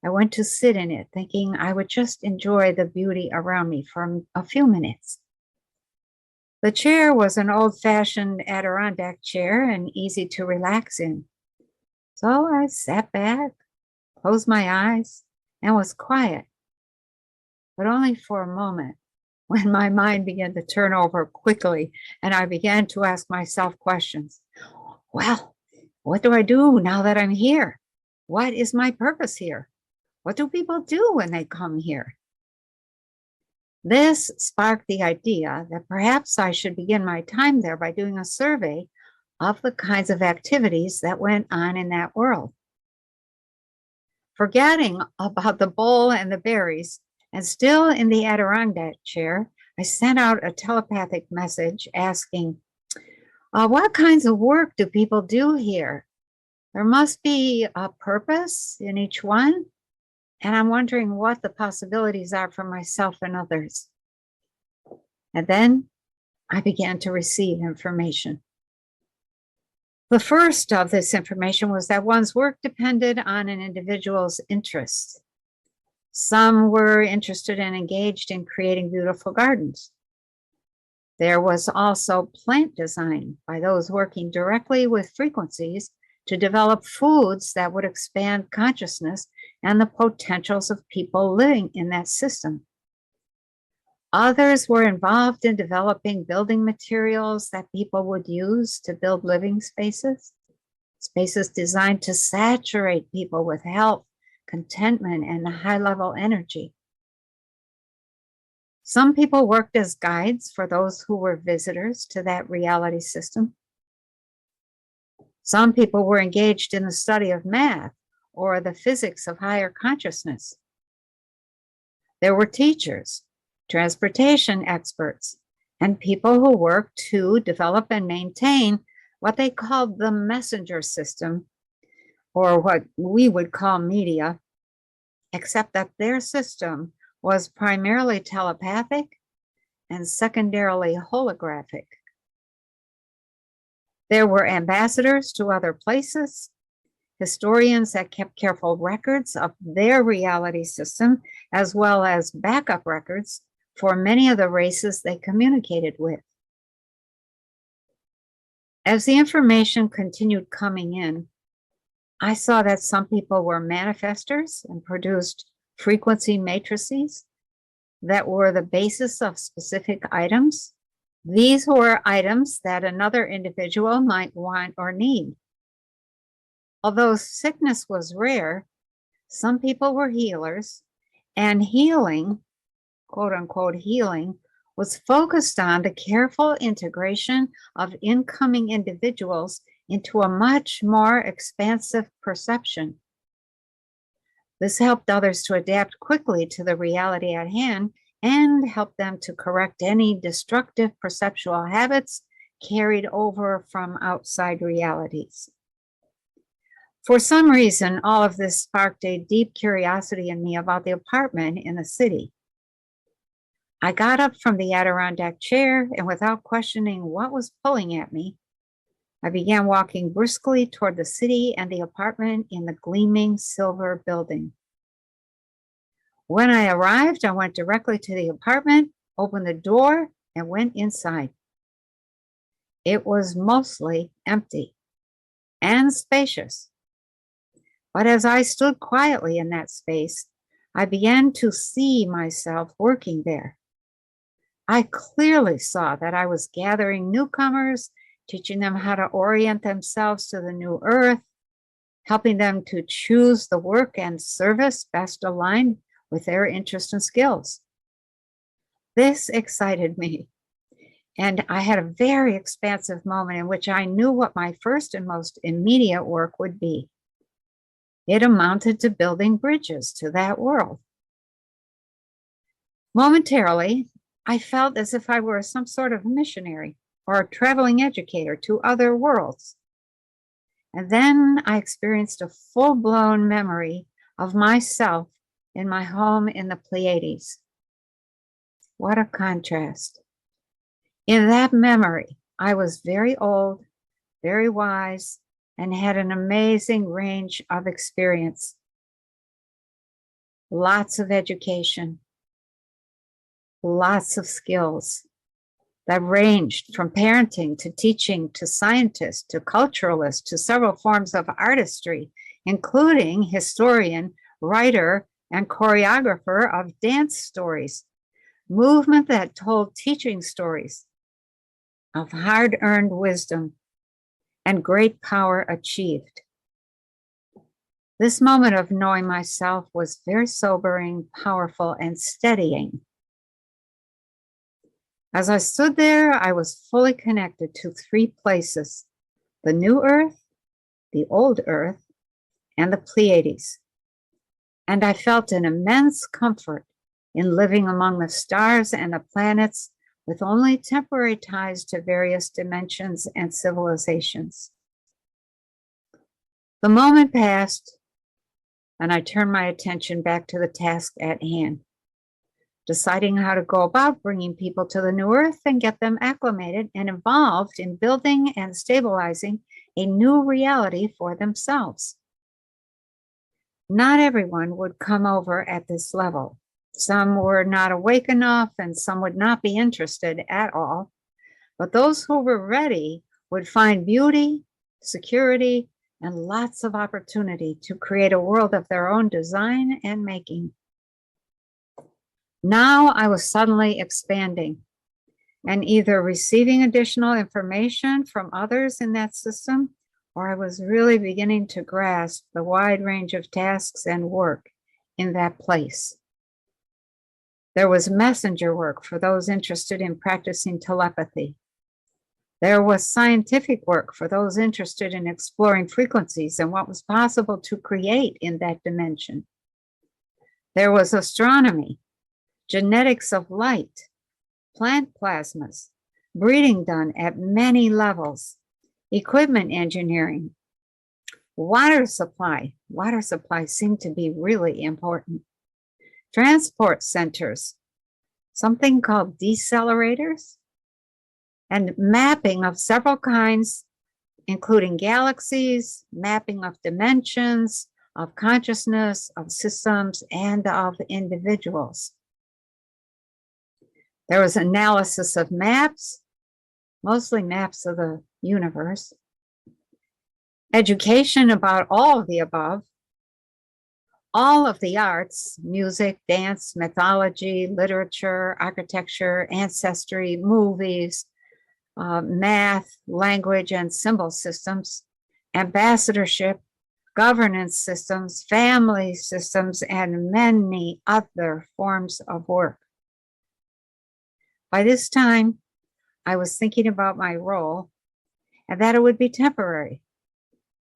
I went to sit in it, thinking I would just enjoy the beauty around me for a few minutes. The chair was an old-fashioned Adirondack chair and easy to relax in. So I sat back, closed my eyes, and was quiet, but only for a moment, when my mind began to turn over quickly and I began to ask myself questions. Well, what do I do now that I'm here? What is my purpose here? What do people do when they come here? This sparked the idea that perhaps I should begin my time there by doing a survey of the kinds of activities that went on in that world. Forgetting about the bowl and the berries And still in the Adirondack chair, I sent out a telepathic message asking, what kinds of work do people do here? There must be a purpose in each one. And I'm wondering what the possibilities are for myself and others. And then I began to receive information. The first of this information was that one's work depended on an individual's interests. Some were interested and engaged in creating beautiful gardens. There was also plant design by those working directly with frequencies to develop foods that would expand consciousness and the potentials of people living in that system. Others were involved in developing building materials that people would use to build living spaces, spaces designed to saturate people with health, contentment, and high-level energy. Some people worked as guides for those who were visitors to that reality system. Some people were engaged in the study of math or the physics of higher consciousness. There were teachers, transportation experts, and people who worked to develop and maintain what they called the messenger system, or what we would call media, except that their system was primarily telepathic and secondarily holographic. There were ambassadors to other places, historians that kept careful records of their reality system, as well as backup records for many of the races they communicated with. As the information continued coming in, I saw that some people were manifestors and produced frequency matrices that were the basis of specific items. These were items that another individual might want or need. Although sickness was rare, some people were healers, and healing, quote unquote healing, was focused on the careful integration of incoming individuals into a much more expansive perception. This helped others to adapt quickly to the reality at hand and helped them to correct any destructive perceptual habits carried over from outside realities. For some reason, all of this sparked a deep curiosity in me about the apartment in the city. I got up from the Adirondack chair, and without questioning what was pulling at me, I began walking briskly toward the city and the apartment in the gleaming silver building. When I arrived, I went directly to the apartment, opened the door, and went inside. It was mostly empty and spacious. But as I stood quietly in that space, I began to see myself working there. I clearly saw that I was gathering newcomers, teaching them how to orient themselves to the new earth, helping them to choose the work and service best aligned with their interests and skills. This excited me, and I had a very expansive moment in which I knew what my first and most immediate work would be. It amounted to building bridges to that world. Momentarily, I felt as if I were some sort of missionary or a traveling educator to other worlds. And then I experienced a full-blown memory of myself in my home in the Pleiades. What a contrast. In that memory, I was very old, very wise, and had an amazing range of experience. Lots of education, lots of skills that ranged from parenting to teaching to scientist to culturalist to several forms of artistry, including historian, writer, and choreographer of dance stories, movement that told teaching stories of hard-earned wisdom and great power achieved. This moment of knowing myself was very sobering, powerful, and steadying. As I stood there, I was fully connected to three places: the new earth, the old earth, and the Pleiades. And I felt an immense comfort in living among the stars and the planets with only temporary ties to various dimensions and civilizations. The moment passed, and I turned my attention back to the task at hand, deciding how to go about bringing people to the new earth and get them acclimated and involved in building and stabilizing a new reality for themselves. Not everyone would come over at this level. Some were not awake enough, and some would not be interested at all. But those who were ready would find beauty, security, and lots of opportunity to create a world of their own design and making. Now I was suddenly expanding and either receiving additional information from others in that system, or I was really beginning to grasp the wide range of tasks and work in that place. There was messenger work for those interested in practicing telepathy. There was scientific work for those interested in exploring frequencies and what was possible to create in that dimension. There was astronomy, genetics of light, plant plasmas, breeding done at many levels, equipment engineering, water supply. Water supply seemed to be really important. Transport centers, something called decelerators, and mapping of several kinds, including galaxies, mapping of dimensions, of consciousness, of systems, and of individuals. There was analysis of maps, mostly maps of the universe, education about all of the above, all of the arts, music, dance, mythology, literature, architecture, ancestry, movies, math, language, and symbol systems, ambassadorship, governance systems, family systems, and many other forms of work. By this time, I was thinking about my role and that it would be temporary.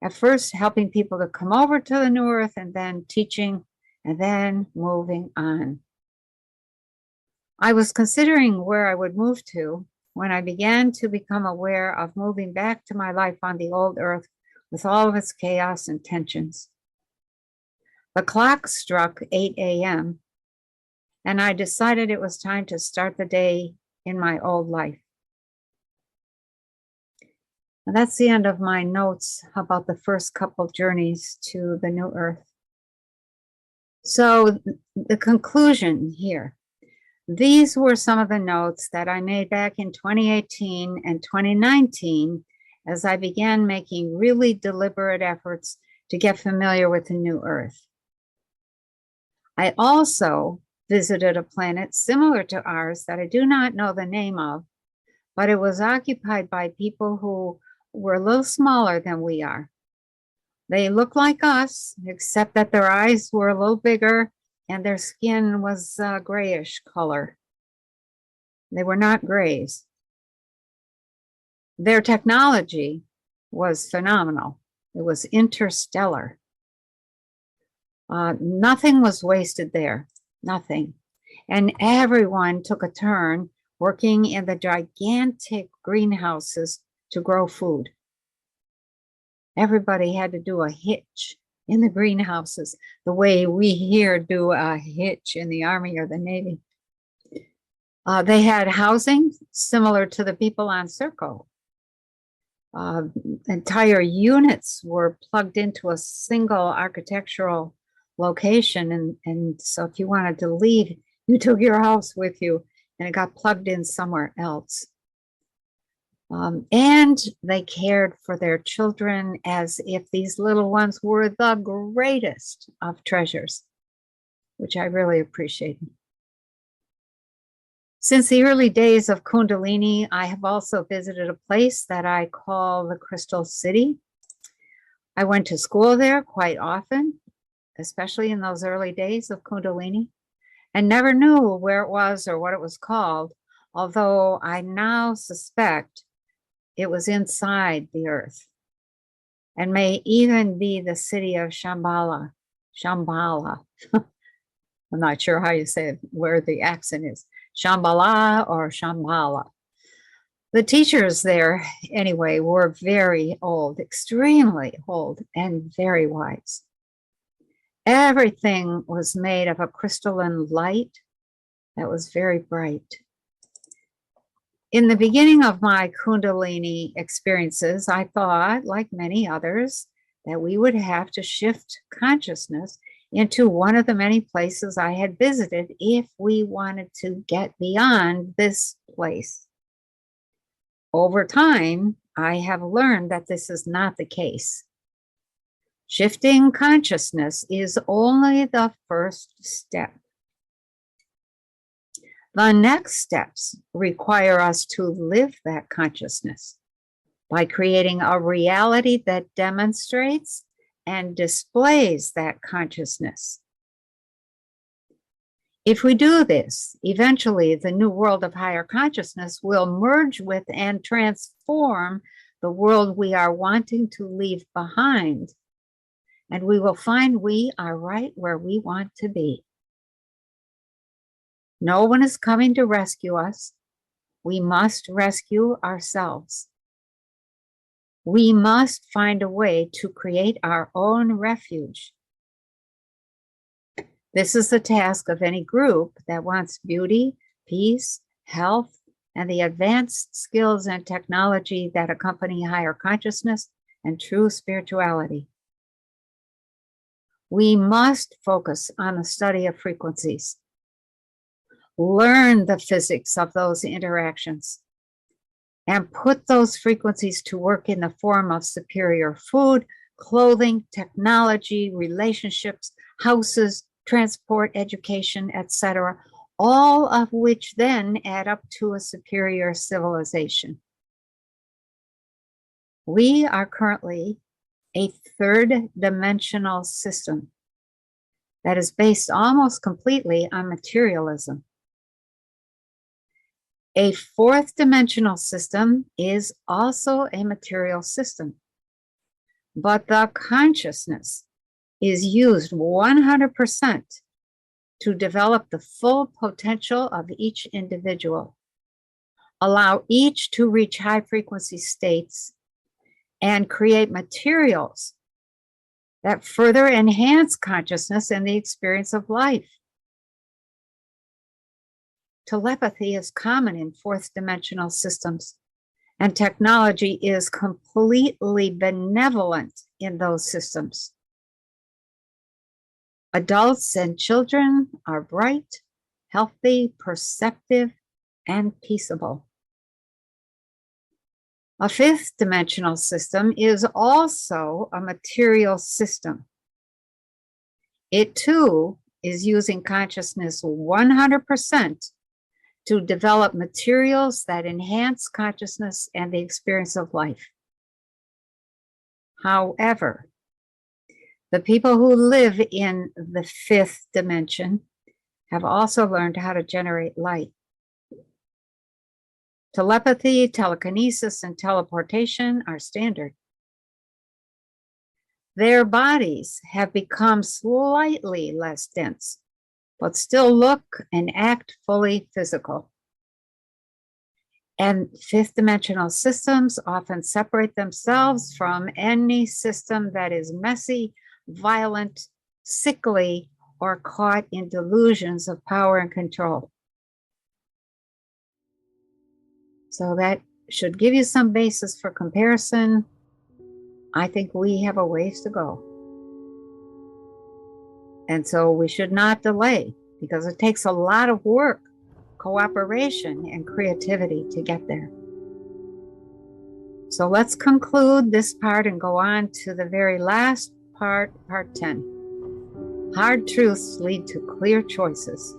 At first, helping people to come over to the new earth, and then teaching, and then moving on. I was considering where I would move to when I began to become aware of moving back to my life on the old earth with all of its chaos and tensions. The clock struck 8 a.m., and I decided it was time to start the day in my old life. And that's the end of my notes about the first couple journeys to the new earth. So the conclusion here, these were some of the notes that I made back in 2018 and 2019 as I began making really deliberate efforts to get familiar with the new earth. I also visited a planet similar to ours that I do not know the name of, but it was occupied by people who were a little smaller than we are. They looked like us, except that their eyes were a little bigger and their skin was grayish color. They were not grays. Their technology was phenomenal. It was interstellar. Nothing was wasted there, nothing. And everyone took a turn working in the gigantic greenhouses to grow food. Everybody had to do a hitch in the greenhouses, the way we here do a hitch in the Army or the Navy. They had housing similar to the people on Circo. Entire units were plugged into a single architectural location. And so if you wanted to leave, you took your house with you and it got plugged in somewhere else. And they cared for their children as if these little ones were the greatest of treasures, which I really appreciated. Since the early days of Kundalini, I have also visited a place that I call the Crystal City. I went to school there quite often, especially in those early days of Kundalini, and never knew where it was or what it was called, although I now suspect it was inside the earth and may even be the city of Shambhala. I'm not sure how you say it, where the accent is, Shambhala or Shambhala. The teachers there, anyway, were very old, extremely old, and very wise. Everything was made of a crystalline light that was very bright. In the beginning of my Kundalini experiences, I thought, like many others, that we would have to shift consciousness into one of the many places I had visited if we wanted to get beyond this place. Over time, I have learned that this is not the case. Shifting consciousness is only the first step. The next steps require us to live that consciousness by creating a reality that demonstrates and displays that consciousness. If we do this, eventually the new world of higher consciousness will merge with and transform the world we are wanting to leave behind, and we will find we are right where we want to be. No one is coming to rescue us. We must rescue ourselves. We must find a way to create our own refuge. This is the task of any group that wants beauty, peace, health, and the advanced skills and technology that accompany higher consciousness and true spirituality. We must focus on the study of frequencies. Learn the physics of those interactions and put those frequencies to work in the form of superior food, clothing, technology, relationships, houses, transport, education, etc., all of which then add up to a superior civilization. We are currently a third-dimensional system that is based almost completely on materialism. A fourth-dimensional system is also a material system, but the consciousness is used 100% to develop the full potential of each individual, allow each to reach high frequency states, and create materials that further enhance consciousness and the experience of life. Telepathy is common in fourth-dimensional systems, and technology is completely benevolent in those systems. Adults and children are bright, healthy, perceptive, and peaceable. A fifth-dimensional system is also a material system. It too is using consciousness 100% to develop materials that enhance consciousness and the experience of life. However, the people who live in the fifth dimension have also learned how to generate light. Telepathy, telekinesis, and teleportation are standard. Their bodies have become slightly less dense, but still look and act fully physical. And fifth dimensional systems often separate themselves from any system that is messy, violent, sickly, or caught in delusions of power and control. So that should give you some basis for comparison. I think we have a ways to go. And so we should not delay, because it takes a lot of work, cooperation, and creativity to get there. So let's conclude this part and go on to the very last part, part 10. Hard truths lead to clear choices.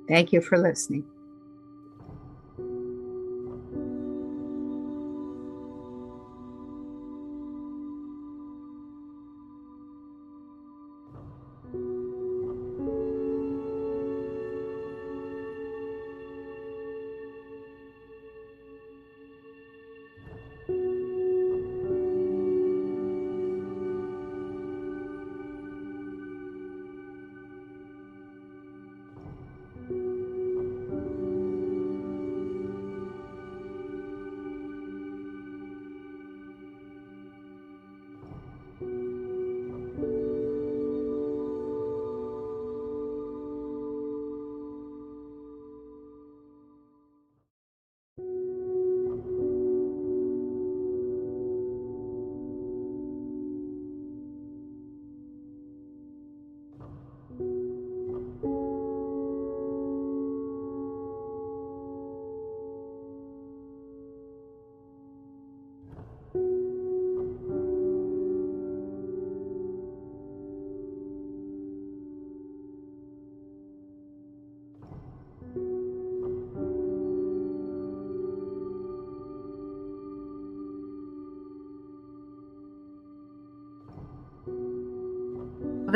Thank you for listening.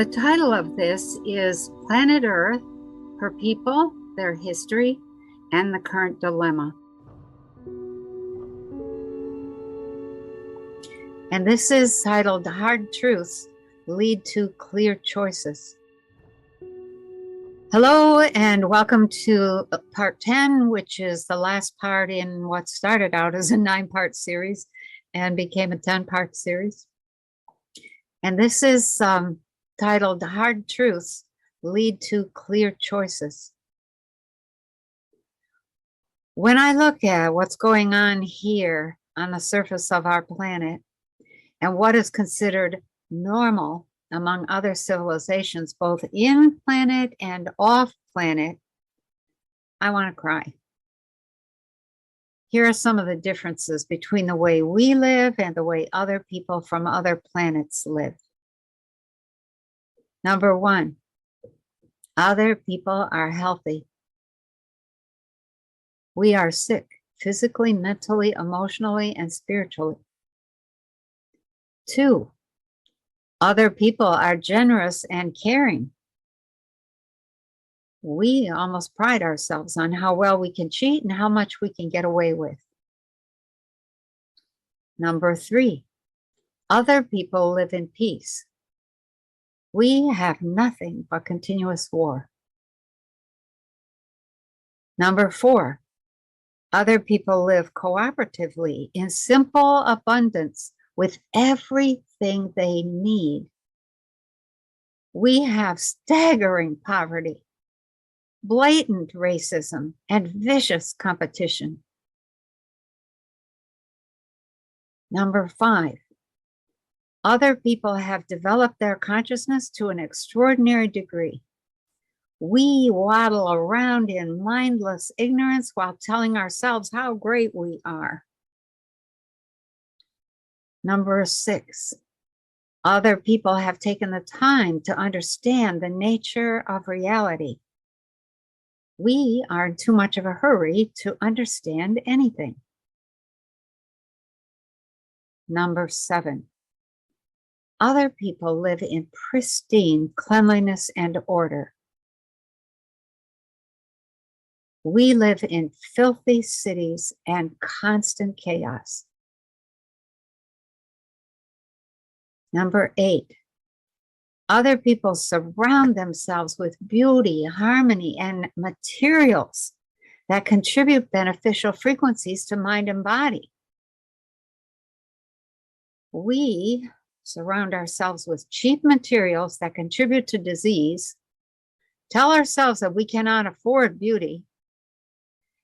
the title of this is Planet Earth, Her People, Their History, and the Current Dilemma. And this is titled Hard Truths Lead to Clear Choices. Hello, and welcome to part 10, which is the last part in what started out as a 9-part series and became a 10-part series. And this is titled Hard Truths Lead to Clear Choices. When I look at what's going on here on the surface of our planet and what is considered normal among other civilizations, both in planet and off planet, I want to cry. Here are some of the differences between the way we live and the way other people from other planets live. Number one, other people are healthy. We are sick, physically, mentally, emotionally, and spiritually. 2, other people are generous and caring. We almost pride ourselves on how well we can cheat and how much we can get away with. Number 3, other people live in peace. We have nothing but continuous war. Number 4, other people live cooperatively in simple abundance with everything they need. We have staggering poverty, blatant racism, and vicious competition. Number 5, other people have developed their consciousness to an extraordinary degree. We waddle around in mindless ignorance while telling ourselves how great we are. Number 6, other people have taken the time to understand the nature of reality. We are in too much of a hurry to understand anything. Number 7, other people live in pristine cleanliness and order. We live in filthy cities and constant chaos. Number 8, other people surround themselves with beauty, harmony, and materials that contribute beneficial frequencies to mind and body. We surround ourselves with cheap materials that contribute to disease, tell ourselves that we cannot afford beauty,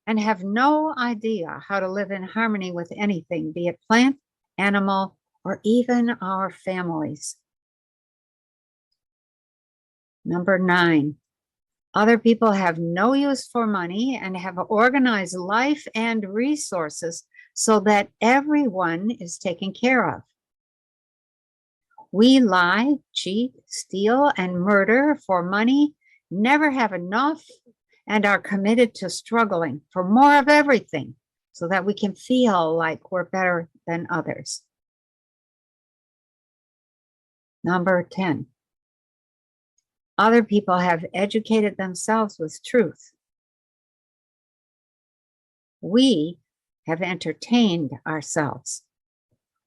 and have no idea how to live in harmony with anything, be it plant, animal, or even our families. Number 9, other people have no use for money and have organized life and resources so that everyone is taken care of. We lie, cheat, steal, and murder for money, never have enough, and are committed to struggling for more of everything so that we can feel like we're better than others. Number 10, other people have educated themselves with truth. We have entertained ourselves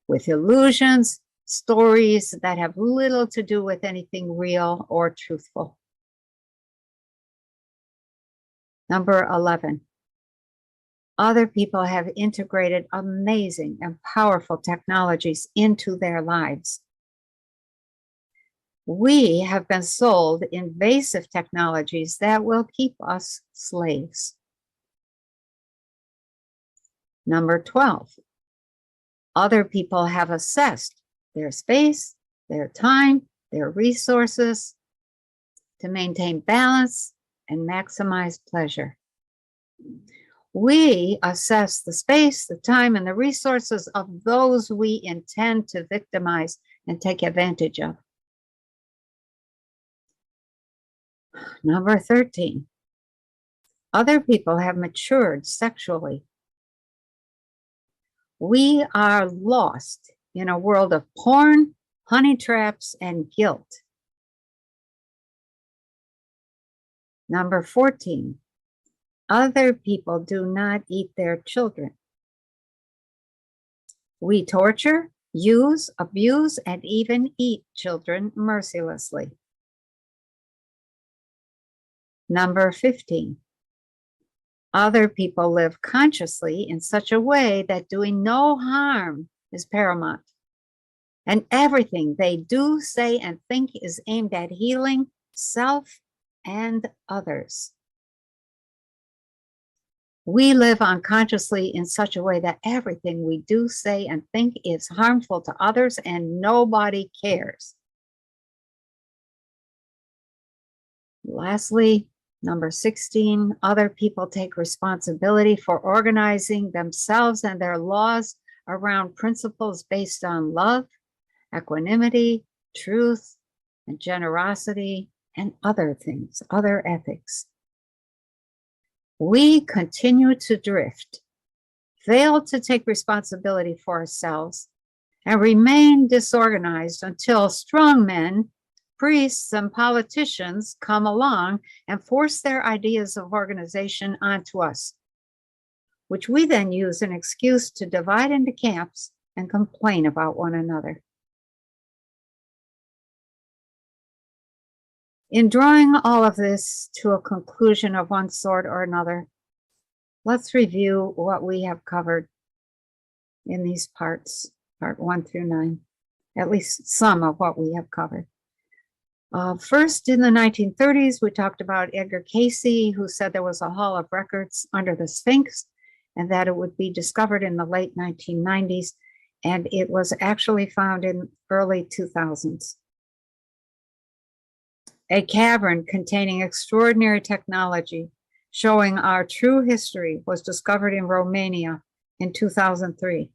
with illusions, stories that have little to do with anything real or truthful. Number 11, other people have integrated amazing and powerful technologies into their lives. We have been sold invasive technologies that will keep us slaves. Number 12, other people have assessed their space, their time, their resources to maintain balance and maximize pleasure. We assess the space, the time, and the resources of those we intend to victimize and take advantage of. Number 13, other people have matured sexually. We are lost in a world of porn, honey traps, and guilt. Number 14, other people do not eat their children. We torture, use, abuse, and even eat children mercilessly. Number 15, other people live consciously in such a way that doing no harm is paramount. And everything they do, say, and think is aimed at healing self and others. We live unconsciously in such a way that everything we do, say, and think is harmful to others, and nobody cares. Lastly, number 16, other people take responsibility for organizing themselves and their laws around principles based on love, equanimity, truth, and generosity, and other things, other ethics. We continue to drift, fail to take responsibility for ourselves, and remain disorganized until strong men, priests, and politicians come along and force their ideas of organization onto us, which we then use an excuse to divide into camps and complain about one another. In drawing all of this to a conclusion of one sort or another, let's review what we have covered in these parts, part 1 through 9, at least some of what we have covered. First, in the 1930s, we talked about Edgar Cayce, who said there was a hall of records under the Sphinx and that it would be discovered in the late 1990s, and it was actually found in early 2000s. A cavern containing extraordinary technology showing our true history was discovered in Romania in 2003.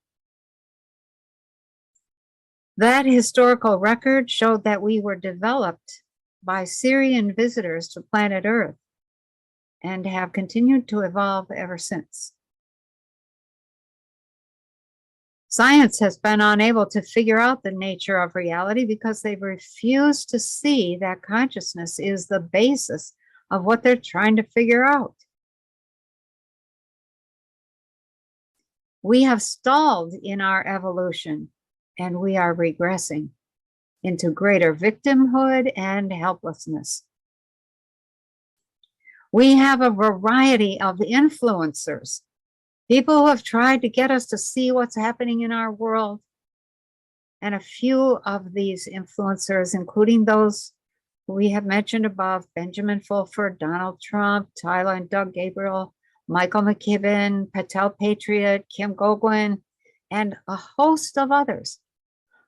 That historical record showed that we were developed by Syrian visitors to planet Earth and have continued to evolve ever since. Science has been unable to figure out the nature of reality because they've refused to see that consciousness is the basis of what they're trying to figure out. We have stalled in our evolution, and we are regressing into greater victimhood and helplessness. We have a variety of influencers, people who have tried to get us to see what's happening in our world. And a few of these influencers, including those we have mentioned above, Benjamin Fulford, Donald Trump, Tyler and Doug Gabriel, Michael McKibben, Patel Patriot, Kim Goguen, and a host of others,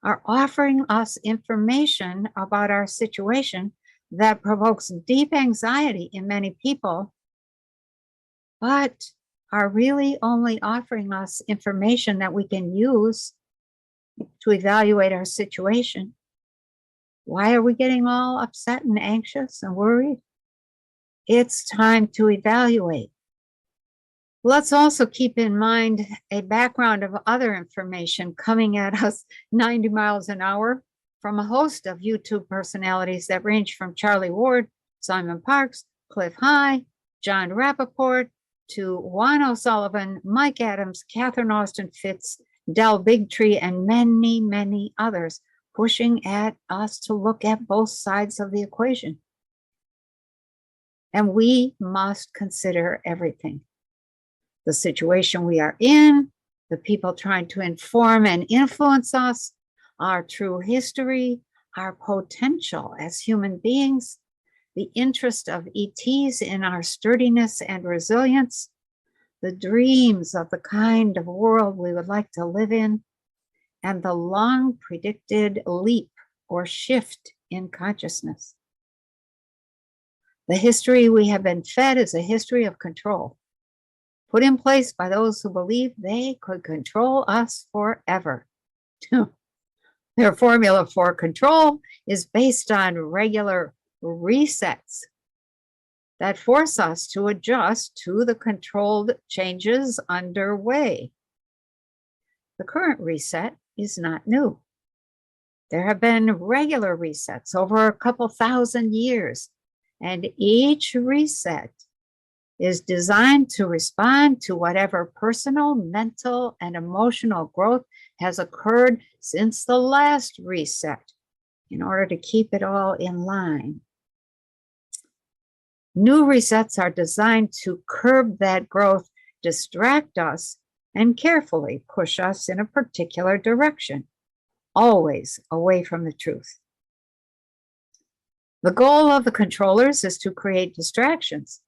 are offering us information about our situation that provokes deep anxiety in many people, but are really only offering us information that we can use to evaluate our situation. Why are we getting all upset and anxious and worried? It's time to evaluate. Let's also keep in mind a background of other information coming at us 90 miles an hour from a host of YouTube personalities that range from Charlie Ward, Simon Parks, Cliff High, John Rappaport, to Juan O'Sullivan, Mike Adams, Catherine Austin Fitz, Del Bigtree, and many, many others pushing at us to look at both sides of the equation. And we must consider everything. The situation we are in, the people trying to inform and influence us, our true history, our potential as human beings, the interest of ETs in our sturdiness and resilience, the dreams of the kind of world we would like to live in, and the long predicted leap or shift in consciousness. The history we have been fed is a history of control, put in place by those who believe they could control us forever. Their formula for control is based on regular resets that force us to adjust to the controlled changes underway. The current reset is not new. There have been regular resets over a couple thousand years, and each reset is designed to respond to whatever personal, mental, and emotional growth has occurred since the last reset in order to keep it all in line. New resets are designed to curb that growth, distract us, and carefully push us in a particular direction, always away from the truth. The goal of the controllers is to create distractions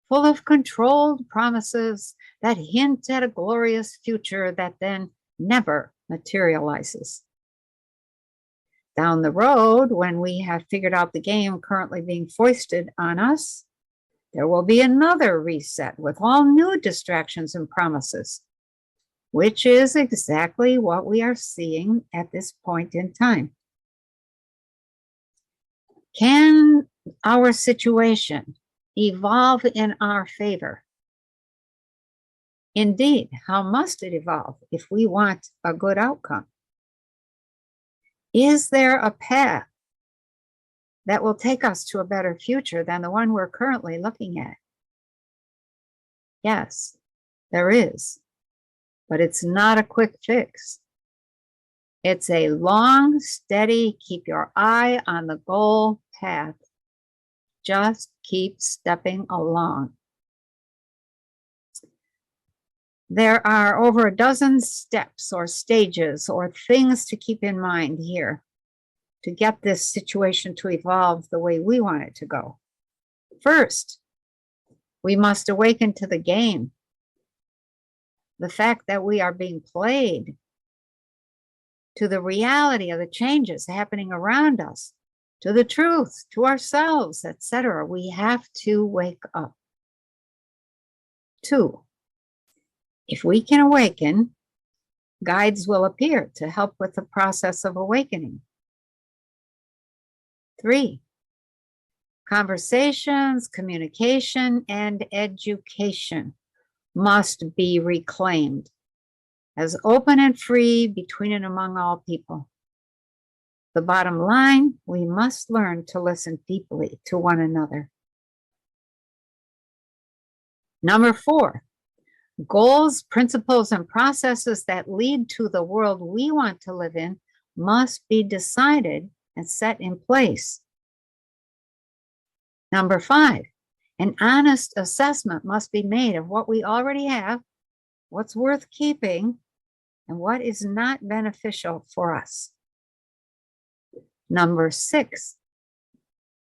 full of controlled promises that hint at a glorious future that then never materializes. Down the road, when we have figured out the game currently being foisted on us, there will be another reset with all new distractions and promises, which is exactly what we are seeing at this point in time. Can our situation evolve in our favor? Indeed, how must it evolve if we want a good outcome? Is there a path that will take us to a better future than the one we're currently looking at? Yes, there is, but it's not a quick fix. It's a long, steady, keep your eye on the goal path. Just keep stepping along. There are over a dozen steps or stages or things to keep in mind here to get this situation to evolve the way we want it to go. First, we must awaken to the game, the fact that we are being played, to the reality of the changes happening around us, to the truth, to ourselves, etc. We have to wake up. 2, if we can awaken, guides will appear to help with the process of awakening. 3, conversations, communication, and education must be reclaimed as open and free between and among all people. The bottom line, we must learn to listen deeply to one another. Number 4, goals, principles, and processes that lead to the world we want to live in must be decided and set in place. Number 5, an honest assessment must be made of what we already have, what's worth keeping, and what is not beneficial for us. Number 6,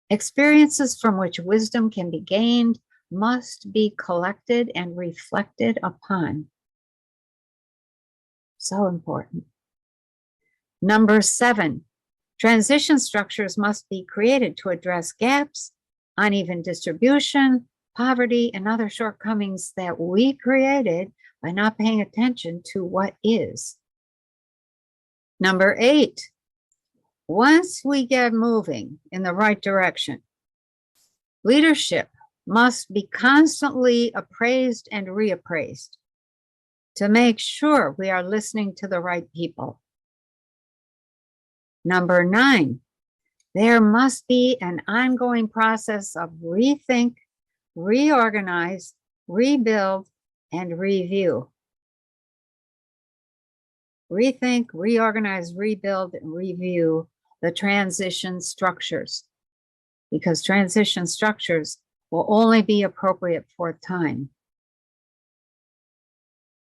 experiences from which wisdom can be gained must be collected and reflected upon. So important. Number 7, transition structures must be created to address gaps, uneven distribution, poverty, and other shortcomings that we created by not paying attention to what is. Number 8, once we get moving in the right direction, leadership must be constantly appraised and reappraised to make sure we are listening to the right people. Number 9, there must be an ongoing process of rethink, reorganize, rebuild, and review. Rethink, reorganize, rebuild, and review the transition structures, because transition structures will only be appropriate for time.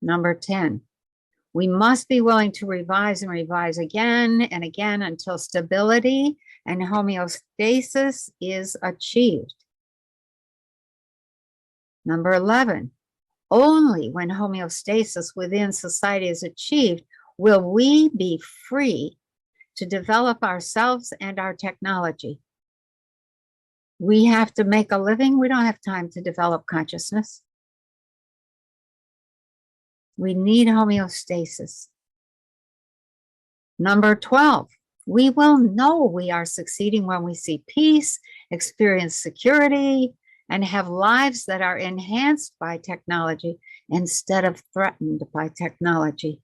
Number 10, we must be willing to revise and revise again and again until stability and homeostasis is achieved. Number 11, only when homeostasis within society is achieved will we be free to develop ourselves and our technology. We have to make a living. We don't have time to develop consciousness. We need homeostasis. Number 12, we will know we are succeeding when we see peace, experience security, and have lives that are enhanced by technology instead of threatened by technology.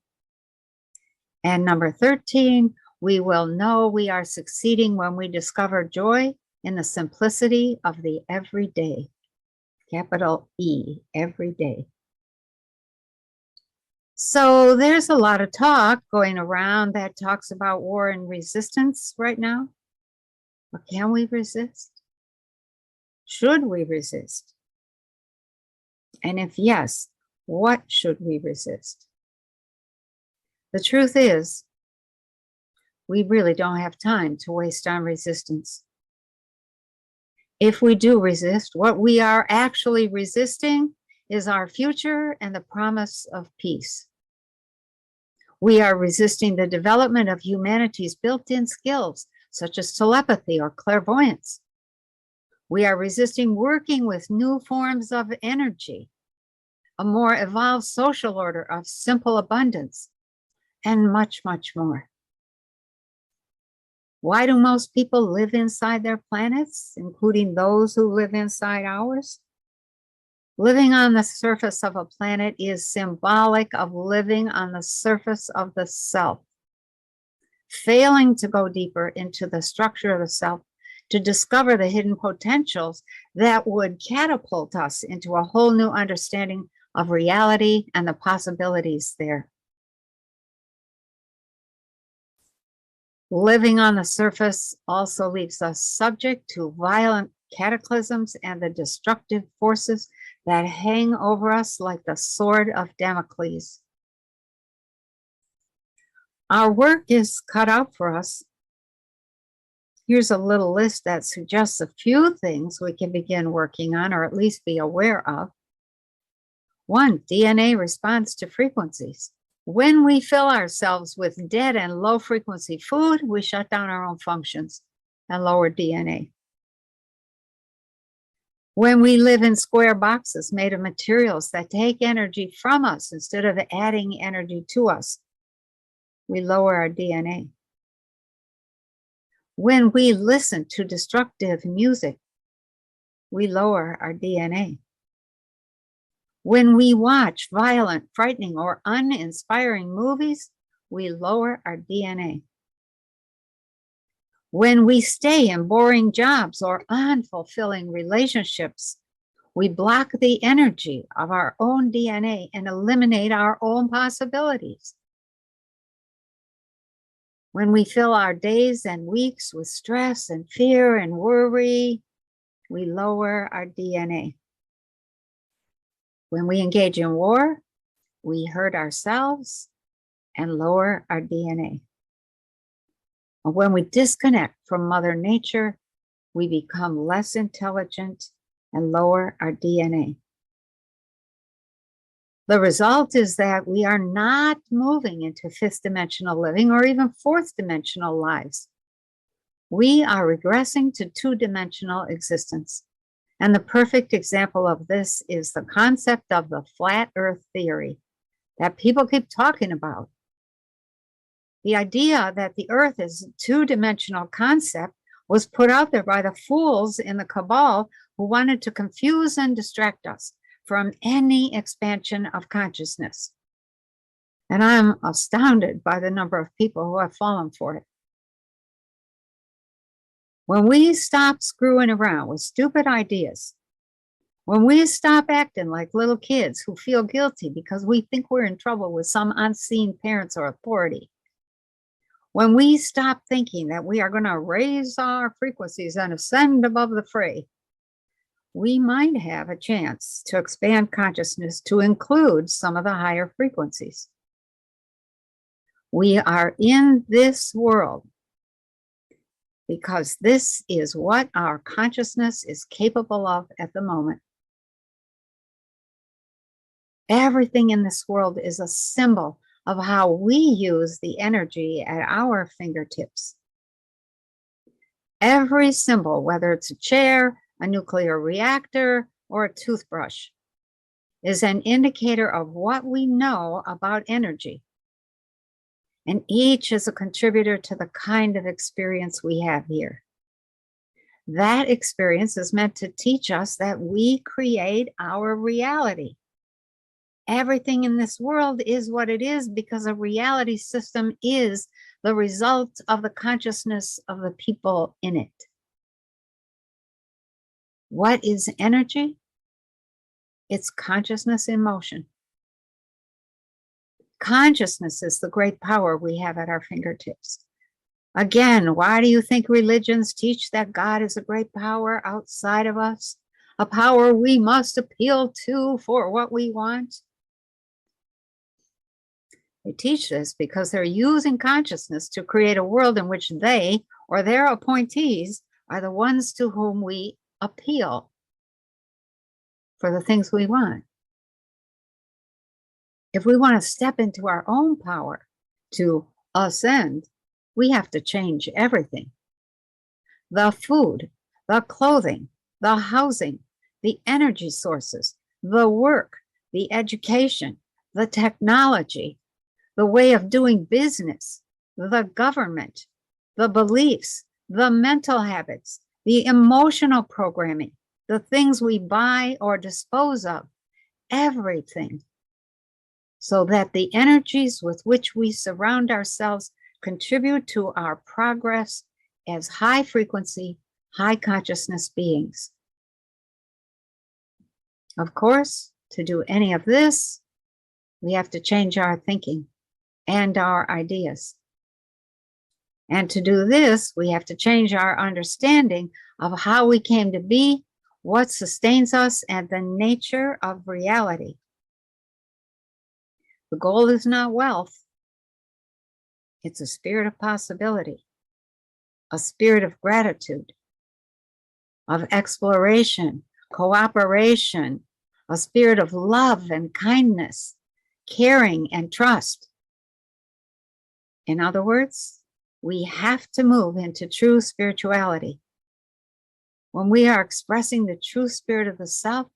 And number 13, we will know we are succeeding when we discover joy in the simplicity of the everyday, capital E, everyday. So there's a lot of talk going around that talks about war and resistance right now. But can we resist? Should we resist? And if yes, what should we resist? The truth is, we really don't have time to waste on resistance. If we do resist, what we are actually resisting is our future and the promise of peace. We are resisting the development of humanity's built-in skills, such as telepathy or clairvoyance. We are resisting working with new forms of energy, a more evolved social order of simple abundance, and much, much more. Why do most people live inside their planets, including those who live inside ours? Living on the surface of a planet is symbolic of living on the surface of the self. Failing to go deeper into the structure of the self to discover the hidden potentials that would catapult us into a whole new understanding of reality and the possibilities there. Living on the surface also leaves us subject to violent cataclysms and the destructive forces that hang over us like the sword of Damocles. Our work is cut out for us. Here's a little list that suggests a few things we can begin working on, or at least be aware of. 1, DNA responds to frequencies. When we fill ourselves with dead and low frequency food, we shut down our own functions and lower DNA. When we live in square boxes made of materials that take energy from us instead of adding energy to us, we lower our DNA. When we listen to destructive music, we lower our DNA. When we watch violent, frightening, or uninspiring movies, we lower our DNA. When we stay in boring jobs or unfulfilling relationships, we block the energy of our own DNA and eliminate our own possibilities. When we fill our days and weeks with stress and fear and worry, we lower our DNA. When we engage in war, we hurt ourselves and lower our DNA. And when we disconnect from Mother Nature, we become less intelligent and lower our DNA. The result is that we are not moving into fifth dimensional living or even fourth dimensional lives. We are regressing to two-dimensional existence. And the perfect example of this is the concept of the flat earth theory that people keep talking about. The idea that the earth is a two-dimensional concept was put out there by the fools in the cabal who wanted to confuse and distract us from any expansion of consciousness. And I'm astounded by the number of people who have fallen for it. When we stop screwing around with stupid ideas, when we stop acting like little kids who feel guilty because we think we're in trouble with some unseen parents or authority, when we stop thinking that we are going to raise our frequencies and ascend above the fray, we might have a chance to expand consciousness to include some of the higher frequencies. We are in this world because this is what our consciousness is capable of at the moment. Everything in this world is a symbol of how we use the energy at our fingertips. Every symbol, whether it's a chair, a nuclear reactor, or a toothbrush, is an indicator of what we know about energy. And each is a contributor to the kind of experience we have here. That experience is meant to teach us that we create our reality. Everything in this world is what it is because a reality system is the result of the consciousness of the people in it. What is energy? It's consciousness in motion. Consciousness is the great power we have at our fingertips. Again, why do you think religions teach that God is a great power outside of us? A power we must appeal to for what we want? They teach this because they're using consciousness to create a world in which they or their appointees are the ones to whom we appeal for the things we want. If we want to step into our own power to ascend, we have to change everything. The food, the clothing, the housing, the energy sources, the work, the education, the technology, the way of doing business, the government, the beliefs, the mental habits, the emotional programming, the things we buy or dispose of, everything, so that the energies with which we surround ourselves contribute to our progress as high frequency, high consciousness beings. Of course, to do any of this, we have to change our thinking and our ideas. And to do this, we have to change our understanding of how we came to be, what sustains us, and the nature of reality. The goal is not wealth. It's a spirit of possibility, a spirit of gratitude, of exploration, cooperation, a spirit of love and kindness, caring and trust. In other words, we have to move into true spirituality. When we are expressing the true spirit of the self,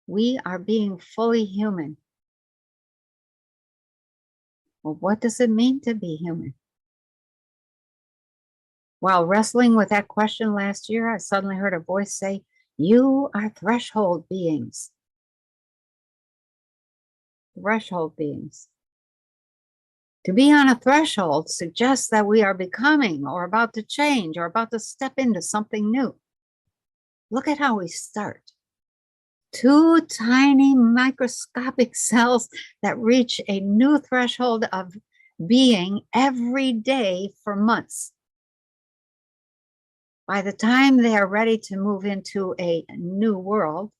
we are being fully human. Well, what does it mean to be human? While wrestling with that question last year, I suddenly heard a voice say, "You are threshold beings." Threshold beings. To be on a threshold suggests that we are becoming or about to change or about to step into something new. Look at how we start. 2 tiny microscopic cells that reach a new threshold of being every day for months. By the time they are ready to move into a new world,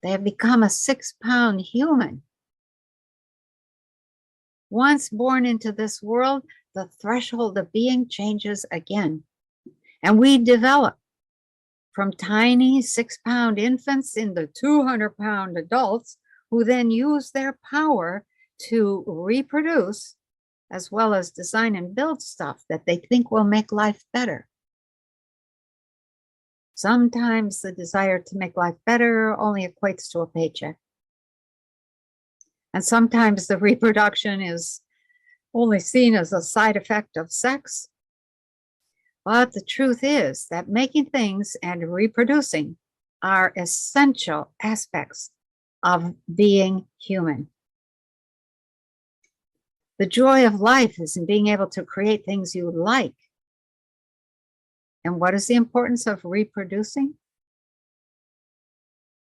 they have become a 6-pound human. Once born into this world, the threshold of being changes again. And we develop from tiny 6-pound infants into 200-pound adults who then use their power to reproduce as well as design and build stuff that they think will make life better. Sometimes the desire to make life better only equates to a paycheck. And sometimes the reproduction is only seen as a side effect of sex. But the truth is that making things and reproducing are essential aspects of being human. The joy of life is in being able to create things you like. And what is the importance of reproducing?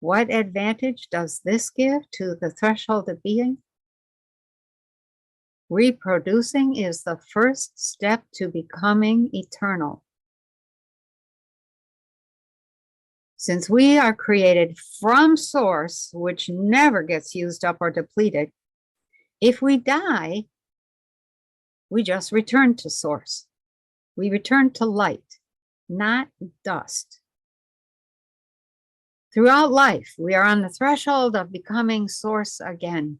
What advantage does this give to the threshold of being? Reproducing is the first step to becoming eternal. Since we are created from source, which never gets used up or depleted, if we die, we just return to source. We return to light, not dust. Throughout life, we are on the threshold of becoming source again.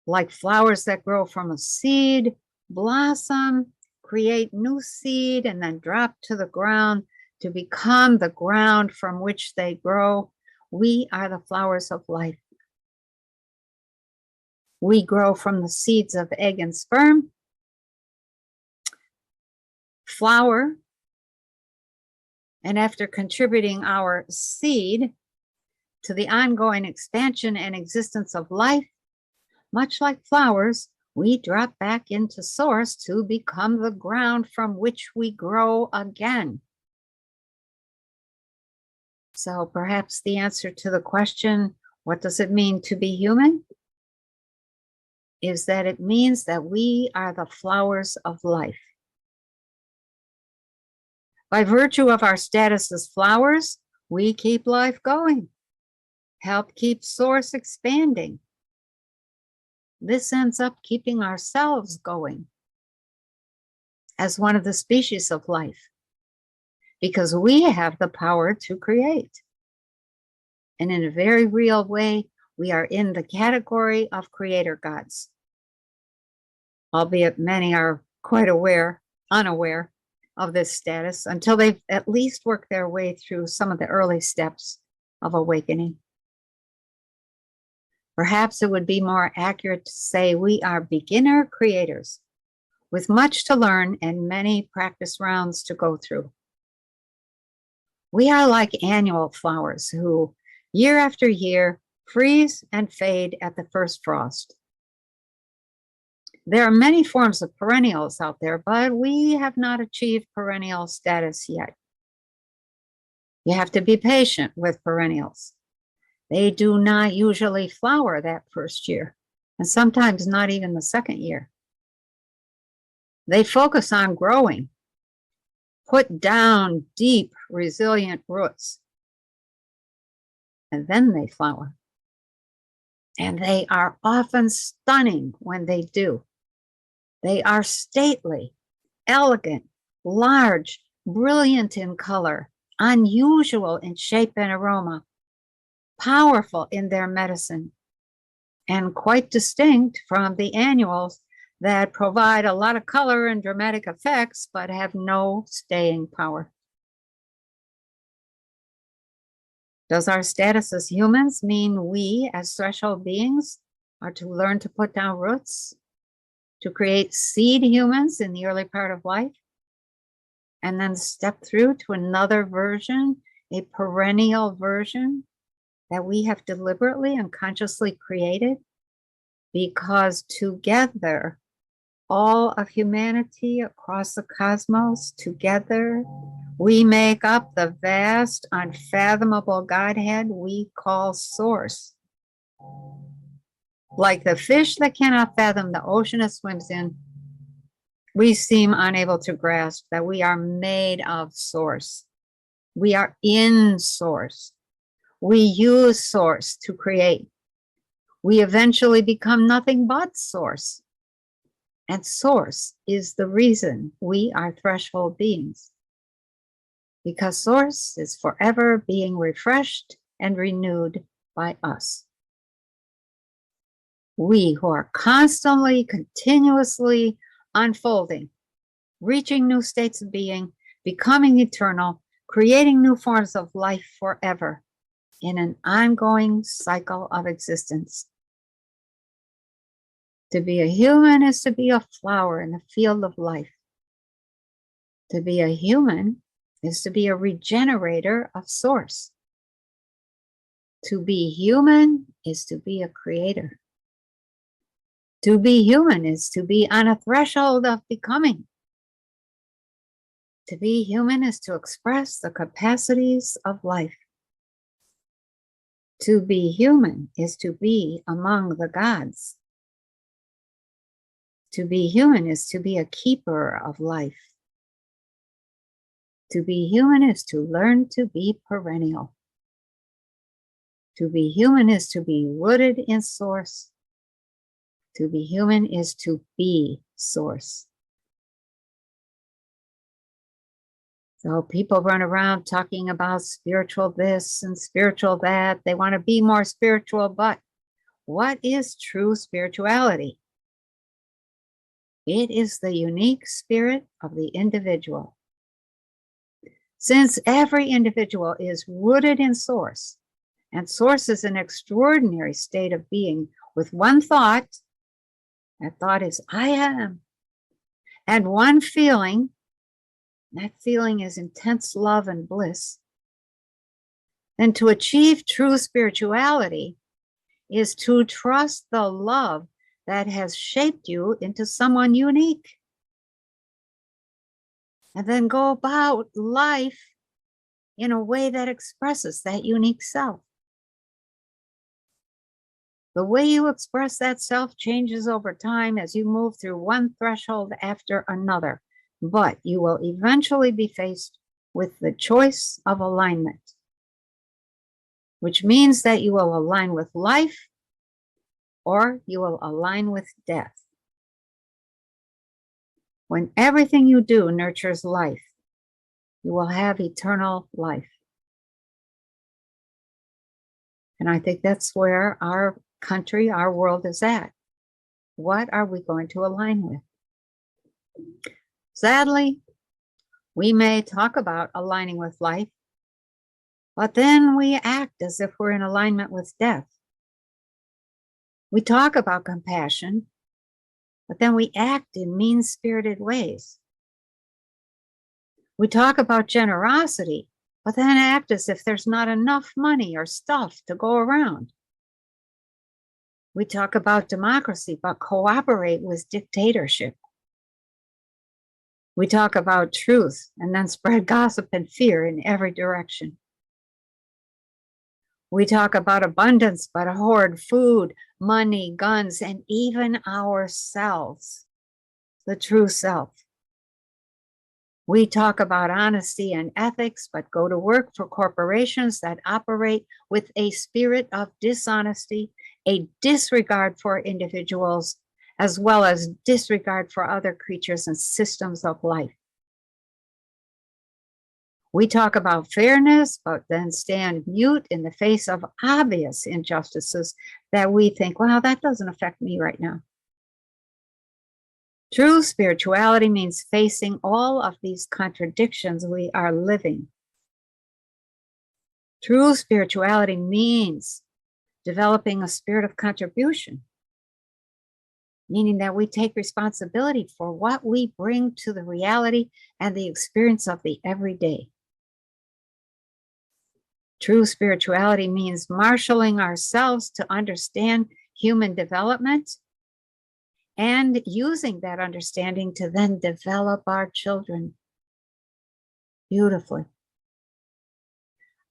Like flowers that grow from a seed, blossom, create new seed, and then drop to the ground to become the ground from which they grow. We are the flowers of life. We grow from the seeds of egg and sperm, flower, and after contributing our seed to the ongoing expansion and existence of life, much like flowers, we drop back into source to become the ground from which we grow again. So perhaps the answer to the question, what does it mean to be human? Is that it means that we are the flowers of life. By virtue of our status as flowers, we keep life going, help keep source expanding. This ends up keeping ourselves going as one of the species of life, because we have the power to create. And in a very real way, we are in the category of creator gods, albeit many are quite unaware of this status until they've at least worked their way through some of the early steps of awakening. Perhaps it would be more accurate to say we are beginner creators with much to learn and many practice rounds to go through. We are like annual flowers who, year after year, freeze and fade at the first frost. There are many forms of perennials out there, but we have not achieved perennial status yet. You have to be patient with perennials. They do not usually flower that first year, and sometimes not even the second year. They focus on growing, put down deep, resilient roots, and then they flower. And they are often stunning when they do. They are stately, elegant, large, brilliant in color, unusual in shape and aroma, powerful in their medicine, and quite distinct from the annuals that provide a lot of color and dramatic effects, but have no staying power. Does our status as humans mean we, as threshold beings, are to learn to put down roots, to create seed humans in the early part of life, and then step through to another version, a perennial version that we have deliberately and consciously created? Because together, all of humanity across the cosmos, together, we make up the vast, unfathomable Godhead we call Source. Like the fish that cannot fathom the ocean it swims in, we seem unable to grasp that we are made of Source. We are in Source. We use Source to create. We eventually become nothing but Source. And Source is the reason we are threshold beings. Because Source is forever being refreshed and renewed by us. We who are constantly, continuously unfolding, reaching new states of being, becoming eternal, creating new forms of life forever in an ongoing cycle of existence. To be a human is to be a flower in the field of life. To be a human is to be a regenerator of Source. To be human is to be a creator. To be human is to be on a threshold of becoming. To be human is to express the capacities of life. To be human is to be among the gods. To be human is to be a keeper of life. To be human is to learn to be perennial. To be human is to be rooted in Source. To be human is to be Source. So people run around talking about spiritual this and spiritual that. They want to be more spiritual, but what is true spirituality? It is the unique spirit of the individual. Since every individual is rooted in Source, and Source is an extraordinary state of being with one thought, that thought is, I am. And one feeling, that feeling is intense love and bliss. Then to achieve true spirituality is to trust the love that has shaped you into someone unique. And then go about life in a way that expresses that unique self. The way you express that self changes over time as you move through one threshold after another, but you will eventually be faced with the choice of alignment, which means that you will align with life or you will align with death. When everything you do nurtures life, you will have eternal life. And I think that's where our country, our world is at. What are we going to align with? Sadly, we may talk about aligning with life, but then we act as if we're in alignment with death. We talk about compassion, but then we act in mean-spirited ways. We talk about generosity, but then act as if there's not enough money or stuff to go around. We talk about democracy, but cooperate with dictatorship. We talk about truth and then spread gossip and fear in every direction. We talk about abundance, but hoard food, money, guns, and even ourselves, the true self. We talk about honesty and ethics, but go to work for corporations that operate with a spirit of dishonesty, a disregard for individuals, as well as disregard for other creatures and systems of life. We talk about fairness, but then stand mute in the face of obvious injustices that we think, well, that doesn't affect me right now. True spirituality means facing all of these contradictions we are living. True spirituality means developing a spirit of contribution, meaning that we take responsibility for what we bring to the reality and the experience of the everyday. True spirituality means marshaling ourselves to understand human development and using that understanding to then develop our children beautifully.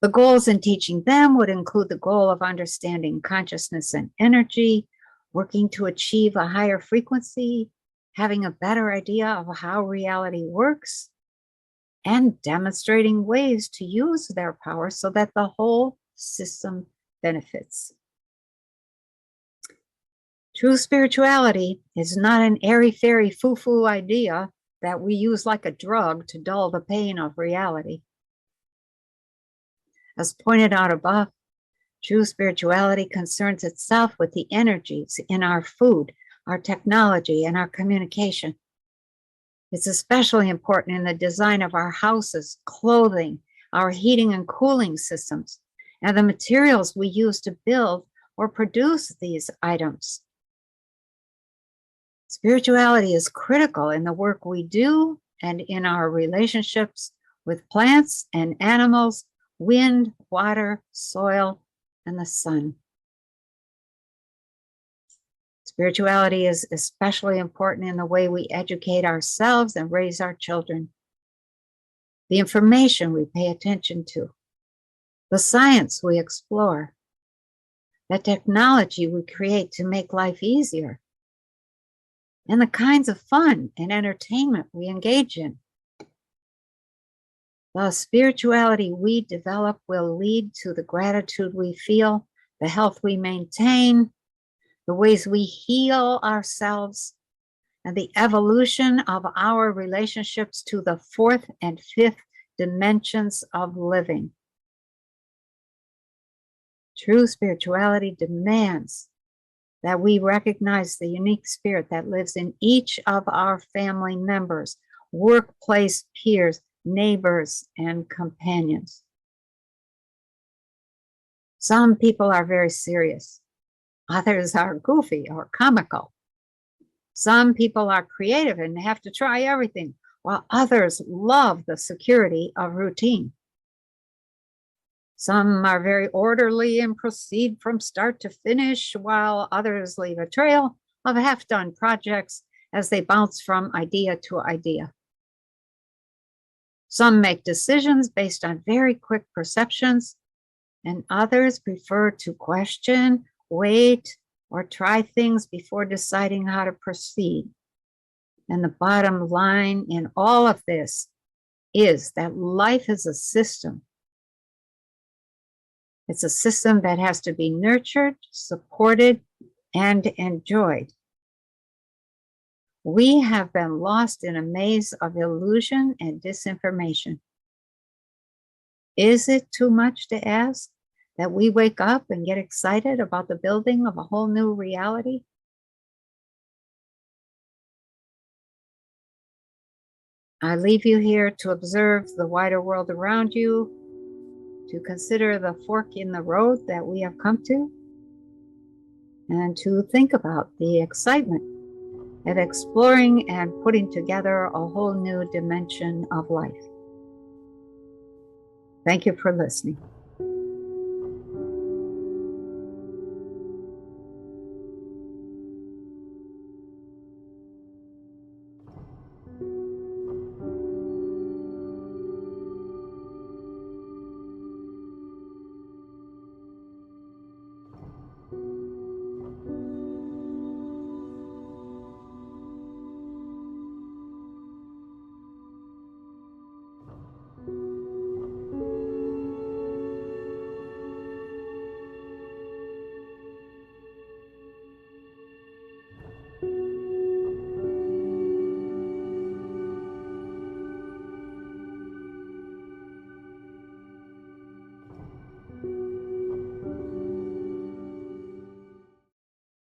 The goals in teaching them would include the goal of understanding consciousness and energy, working to achieve a higher frequency, having a better idea of how reality works, and demonstrating ways to use their power so that the whole system benefits. True spirituality is not an airy-fairy foo-foo idea that we use like a drug to dull the pain of reality. As pointed out above, true spirituality concerns itself with the energies in our food, our technology, and our communication. It's especially important in the design of our houses, clothing, our heating and cooling systems, and the materials we use to build or produce these items. Spirituality is critical in the work we do and in our relationships with plants and animals, wind, water, soil, and the sun. Spirituality is especially important in the way we educate ourselves and raise our children. The information we pay attention to, the science we explore, the technology we create to make life easier, and the kinds of fun and entertainment we engage in. The spirituality we develop will lead to the gratitude we feel, the health we maintain, the ways we heal ourselves, and the evolution of our relationships to the fourth and fifth dimensions of living. True spirituality demands that we recognize the unique spirit that lives in each of our family members, workplace peers, neighbors, and companions. Some people are very serious. Others are goofy or comical. Some people are creative and have to try everything, while others love the security of routine. Some are very orderly and proceed from start to finish, while others leave a trail of half-done projects as they bounce from idea to idea. Some make decisions based on very quick perceptions, and others prefer to question, wait, or try things before deciding how to proceed. And the bottom line in all of this is that life is a system. It's a system that has to be nurtured, supported, and enjoyed. We have been lost in a maze of illusion and disinformation. Is it too much to ask that we wake up and get excited about the building of a whole new reality? I leave you here to observe the wider world around you, to consider the fork in the road that we have come to, and to think about the excitement of exploring and putting together a whole new dimension of life. Thank you for listening.